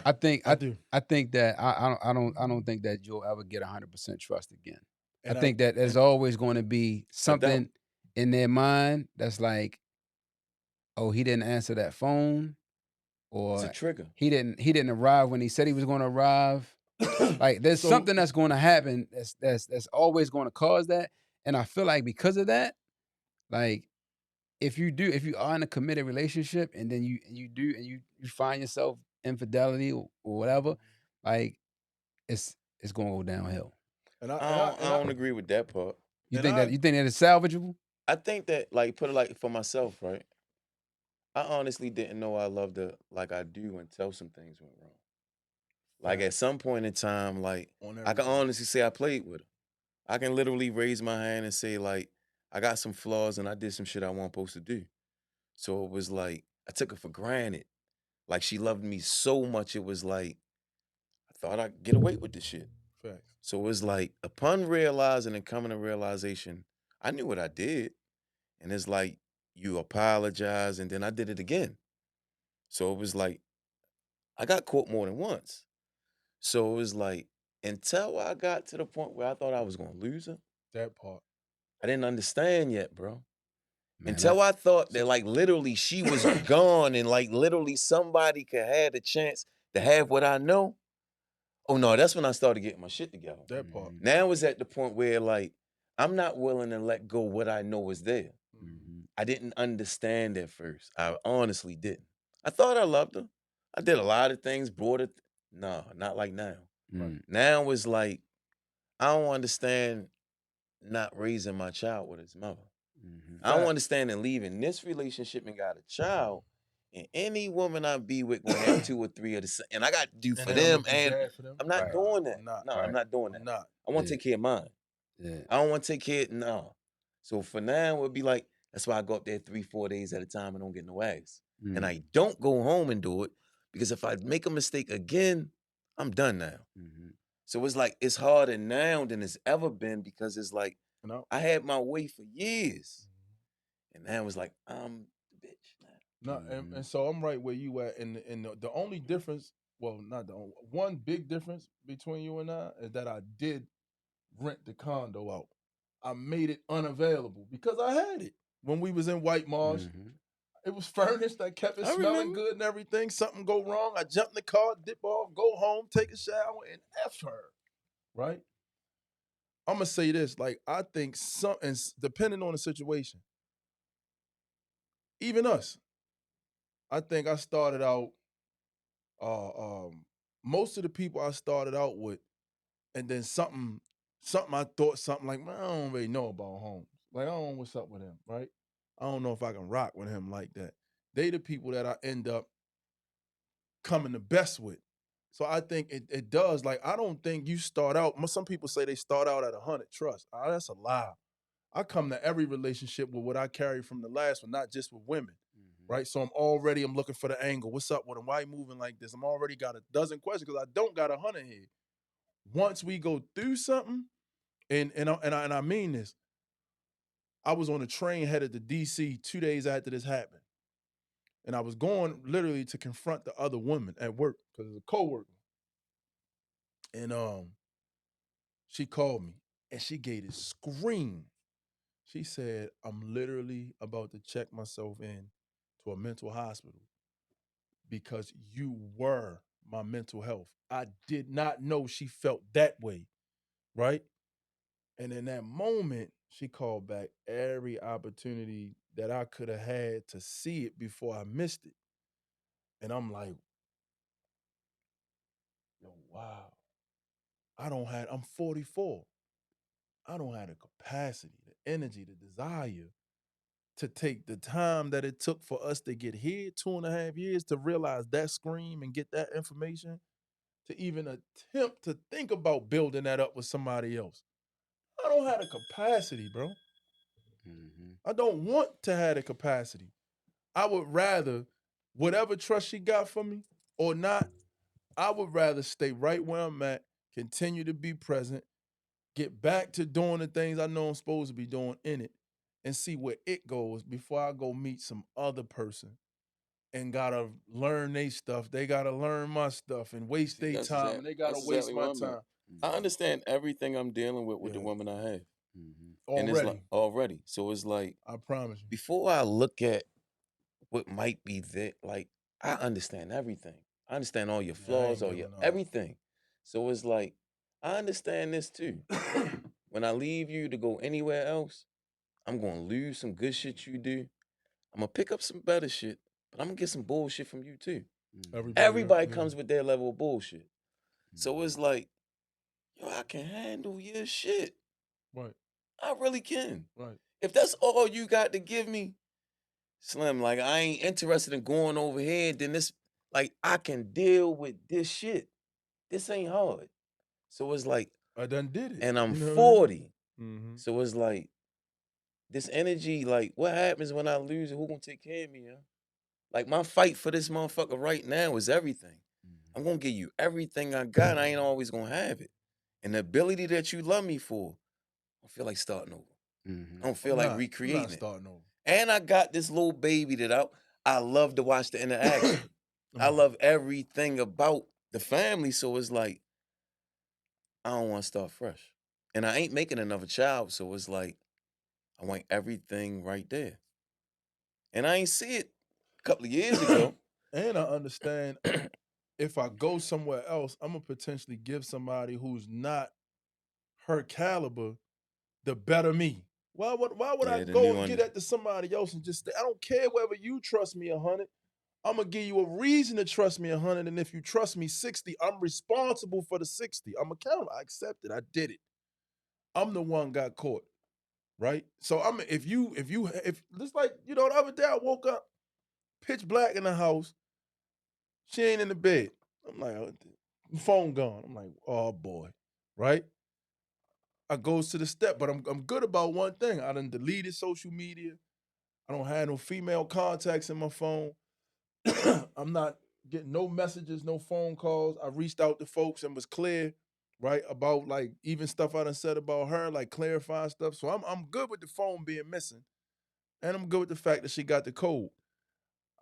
I think I do. I think that I don't think that you'll ever get 100% trust again. And I think that there's always going to be something in their mind that's like, oh, he didn't answer that phone, It's or a trigger. he didn't arrive when he said he was going to arrive. Like there's something that's going to happen that's always going to cause that. And I feel like because of that, like if you are in a committed relationship and then you find yourself infidelity or whatever, like it's going to go downhill. I don't agree with that part. You think that it's salvageable? I think that like put it like for myself, right? I honestly didn't know I loved her like I do until some things went wrong. Like at some point in time, like I can honestly say I played with her. I can literally raise my hand and say like I got some flaws and I did some shit I wasn't supposed to do. So it was like I took her for granted. Like she loved me so much, it was like I thought I'd get away with this shit. Facts. So it was like upon realizing and coming to realization, I knew what I did. And it's like you apologize and then I did it again. So it was like I got caught more than once. So it was like until I got to the point where I thought I was gonna lose her, That part. I didn't understand yet, bro. Man, Until I thought that like literally she was gone and like literally somebody could have the chance to have what I know. Oh no, that's when I started getting my shit together. That part. Now it's at the point where like I'm not willing to let go what I know is there. I didn't understand at first. I honestly didn't. I thought I loved her. I did a lot of things, brought it. No, not like now. Mm. Now it's like I don't understand not raising my child with his mother. I don't understand and leaving this relationship and got a child. And any woman I be with gonna have 2 or 3 of the same. And I got to do for them. And I'm not doing that. I'm not doing that. I want to take care of mine. I don't want to take care of, no. So for now, it would be like, that's why I go up there 3-4 days at a time and don't get no ass. And I don't go home and do it because if I make a mistake again, I'm done now. So it's like, it's harder now than it's ever been because it's like, I had my way for years. And now it's like, I'm the bitch now. No, and so I'm right where you at. And the only difference, well, not the only, one big difference between you and I is that I did rent the condo out. I made it unavailable because I had it when we was in White Marsh. It was furnished. I kept it smelling good and everything. Something go wrong, I jump in the car, dip off, go home, take a shower, and F her. Right? I'm gonna say this. Like I think something, depending on the situation, even us. I think I started out. Most of the people I started out with, and then something I thought something like, man, I don't really know about Holmes. Like I don't know what's up with him, right? I don't know if I can rock with him like that. They the people that I end up coming the best with. So I think it does. Like I don't think you start out. Some people say they start out at 100 trust. That's a lie. I come to every relationship with what I carry from the last one, not just with women. Right? So I'm looking for the angle. What's up with him? Why he moving like this? I'm already got a dozen questions because I don't got 100 here. Once we go through something, And I mean this. I was on a train headed to DC 2 days after this happened. And I was going literally to confront the other woman at work because it's a coworker. And she called me and she gave this scream. She said, I'm literally about to check myself in to a mental hospital because you were my mental health. I did not know she felt that way, right? And in that moment, she called back every opportunity that I could have had to see it before I missed it. And I'm like, yo, wow. I'm 44. I don't have the capacity, the energy, the desire to take the time that it took for us to get here 2.5 years to realize that scream and get that information, to even attempt to think about building that up with somebody else. I don't have the capacity, bro. Mm-hmm. I don't want to have the capacity. I would rather, whatever trust she got for me or not, I would rather stay right where I'm at, continue to be present, get back to doing the things I know I'm supposed to be doing in it, and see where it goes before I go meet some other person and gotta learn they stuff. They gotta learn my stuff and waste See, their time, and they gotta that's waste exactly my where I'm at. time. I Mm-hmm. understand everything I'm dealing with the Yeah, woman I have. Mm-hmm. And it's like already. already. So it's like I promise you. before I look at what might be there, like I understand everything. I understand all your Yeah, I flaws, ain't all your giving up. everything. So it's like I understand this too. When I leave you to go anywhere else, I'm gonna lose some good shit you do. I'm gonna pick up some better shit, but I'm gonna get some bullshit from you too. Mm-hmm. Everybody else, Everybody yeah. comes with their level of bullshit. So Mm-hmm. it's like, yo, I can handle your shit. Right, I really can. right. If that's all you got to give me, Slim, like I ain't interested in going over here, then this, like I can deal with this shit. This ain't hard. So it's like, I done did it. and I'm You know what I mean? 40. Mm-hmm. So it's like, this energy, like, what happens when I lose it? Who gonna take care of me, yo? Like my fight for this motherfucker right now is everything. I'm gonna give you everything I got. I ain't always gonna have it. And the ability that you love me for, I don't feel like starting over. Mm-hmm. I don't feel I'm like not. I'm not recreating it. starting over. And I got this little baby that I love to watch the interaction. I love everything about the family. So it's like, I don't want to start fresh. And I ain't making another child. So it's like, I want everything right there. And I ain't see it a couple of years ago. And I understand if I go somewhere else, I'm gonna potentially give somebody who's not her caliber the better me. Why would I Yeah, the go new and get one. at to somebody else and just stay? I don't care whether you trust me 100. I'm gonna give you a reason to trust me 100, and if you trust me 60, I'm responsible for the 60. I'm accountable. I accept it. I did it. I'm the one got caught, right? So if just like the other day I woke up pitch black in the house. She ain't in the bed. I'm like, phone gone. I'm like, oh boy, right? I goes to the step, but I'm good about one thing. I done deleted social media. I don't have no female contacts in my phone. I'm not getting no messages, no phone calls. I reached out to folks and was clear, right, about like even stuff I done said about her, like clarifying stuff. So I'm good with the phone being missing, and I'm good with the fact that she got the code.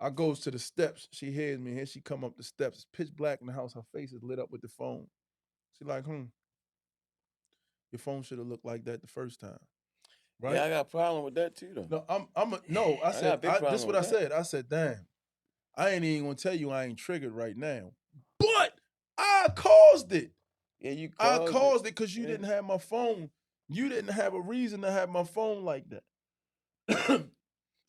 I goes to the steps. She hears me. Here she come up the steps. It's pitch black in the house. Her face is lit up with the phone. She like, your phone should have looked like that the first time, Yeah, right? I got a problem with that too, though. No. I I got said, a big this problem what with I that. said. I said, damn, I ain't even gonna tell you I ain't triggered right now, but I caused it. Yeah, you I caused it. caused it because you Yeah. didn't have my phone. You didn't have a reason to have my phone like that.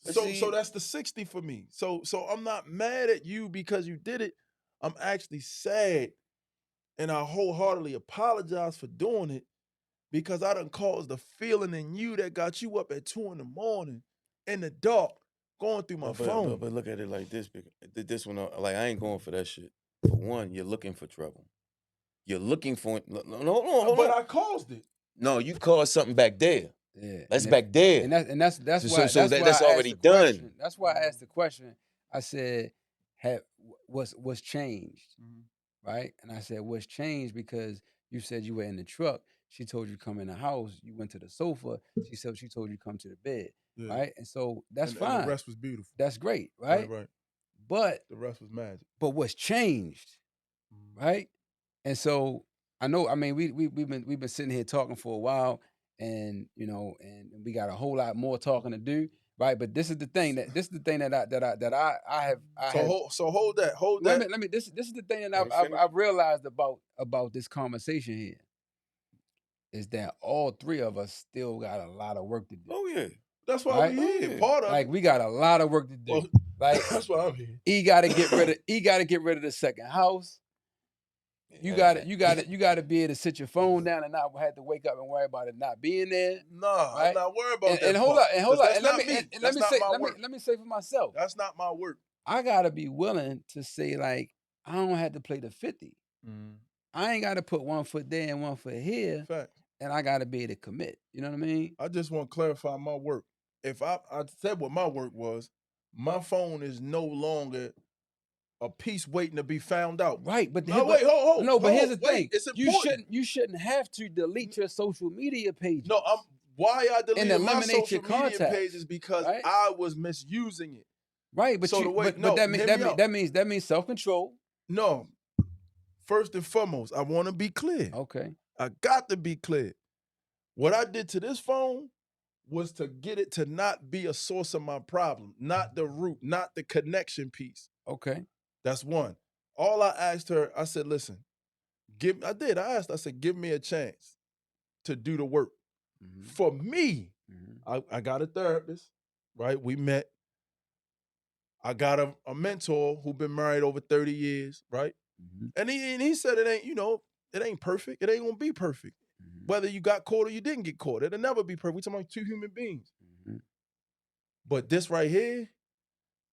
But So see, that's the 60 for me. So I'm not mad at you because you did it. I'm actually sad, and I wholeheartedly apologize for doing it because I done caused the feeling in you that got you up at 2 in the morning in the dark going through my phone. but look at it like this. This one, like I ain't going for that shit. For one, you're looking for trouble. You're looking for no, hold But on. I caused it. No, you caused something back there. Yeah, That's back there. that's why So that's I asked already the done. question. That's why I asked the question. I said, "Have what's changed?" Mhm. Right? And I said, "What's changed?" Because you said you were in the truck. she told you to come in the house. You went to the sofa. She said she told you to come to the bed, Yeah. right? And so that's and fine. the rest was beautiful. That's great, right? Right. But The rest was magic. but what's changed, right? And so I know. I mean, we've been sitting here talking for a while, and you know, and we got a whole lot more talking to do, right? But this is the thing that I have. Hold that. Let me. This is the thing that Let me finish. I've realized about this conversation here is that all three of us still got a lot of work to do. Oh yeah. That's why Right? we here. Yeah. Part of Like we got a lot of work to do. Well, Like that's why I'm here. he got to get rid of the second house. You got to be able to sit your phone down and not have to wake up and worry about it not being there. Nah, right? I'm not worried about that. And hold up, That's not me. Let me say for myself. That's not my work. I gotta be willing to say, like, I don't have to play the 50. I ain't gotta put 1 foot there and 1 foot here. Fact. And I gotta be able to commit. You know what I mean? I just want to clarify my work. If I said what my work was, my phone is no longer a piece waiting to be found out. Right, but No, wait, hold. No, but here's the thing. It's important. You shouldn't have to delete your social media pages. No, why I deleted my eliminate social your media contacts, pages because right? I was misusing it. Right, but So that means self-control. No. First and foremost, I want to be clear. Okay. I got to be clear. What I did to this phone was to get it to not be a source of my problem, not the root, not the connection piece. Okay. That's one. All I asked her, I said, listen, I said, give me a chance to do the work. For me, I got a therapist, right? We met. I got a mentor who been married over 30 years, right? And he said it ain't perfect. It ain't gonna be perfect. Whether you got caught or you didn't get caught, it'll never be perfect. We're talking about two human beings. But this right here,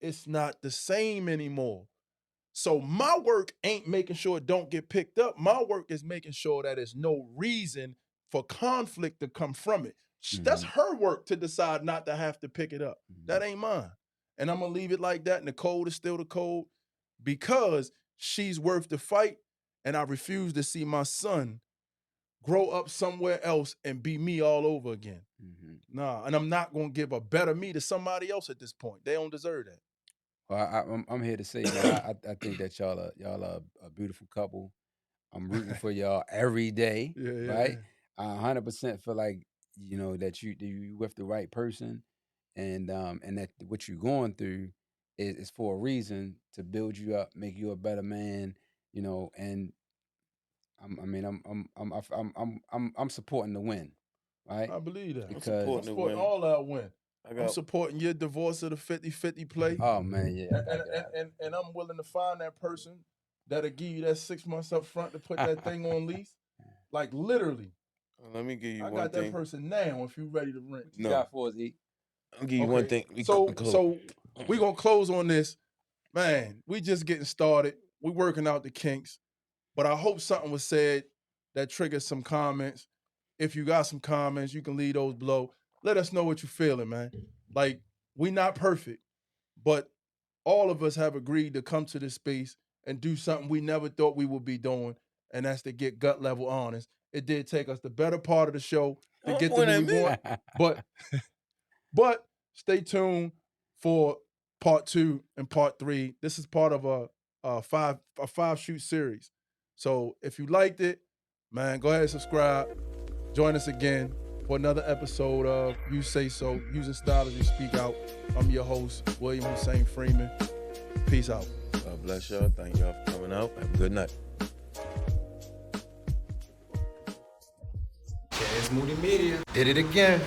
it's not the same anymore. So my work ain't making sure it don't get picked up. My work is making sure that there's no reason for conflict to come from it. That's her work to decide not to have to pick it up. That ain't mine. And I'm gonna leave it like that. And the code is still the code because she's worth the fight. And I refuse to see my son grow up somewhere else and be me all over again. Nah, and I'm not gonna give a better me to somebody else at this point. They don't deserve that. Well, I'm here to say that I think that y'all are a beautiful couple. I'm rooting for y'all every day, right? I 100% feel like that you with the right person, and that what you're going through is for a reason to build you up, make you a better man, and I'm supporting the win, right? I believe that. Because I'm supporting all our win. I'm supporting your divorce of the 50-50 play. Oh man, yeah. And I'm willing to find that person that'll give you that 6 months up front to put that thing on lease. Like literally. Let me give you one thing. I got that thing. person now if you ready to rent. No. You got for us, E. I'll give you one thing. So we're gonna close on this. Man, we just getting started. We working out the kinks. But I hope something was said that triggers some comments. If you got some comments, you can leave those below. Let us know what you're feeling, man. Like, we not perfect, but all of us have agreed to come to this space and do something we never thought we would be doing, and that's to get gut level honest. It did take us the better part of the show to get to who we want, but stay tuned for part 2 and part 3. This is part of a 5-shoot series. So if you liked it, man, go ahead and subscribe. Join us again for another episode of You Say So, Using Style as You Speak Out. I'm your host, William Husayn Freeman. Peace out. God bless y'all. Thank y'all for coming out. Have a good night. It's Moody Media. Did it again.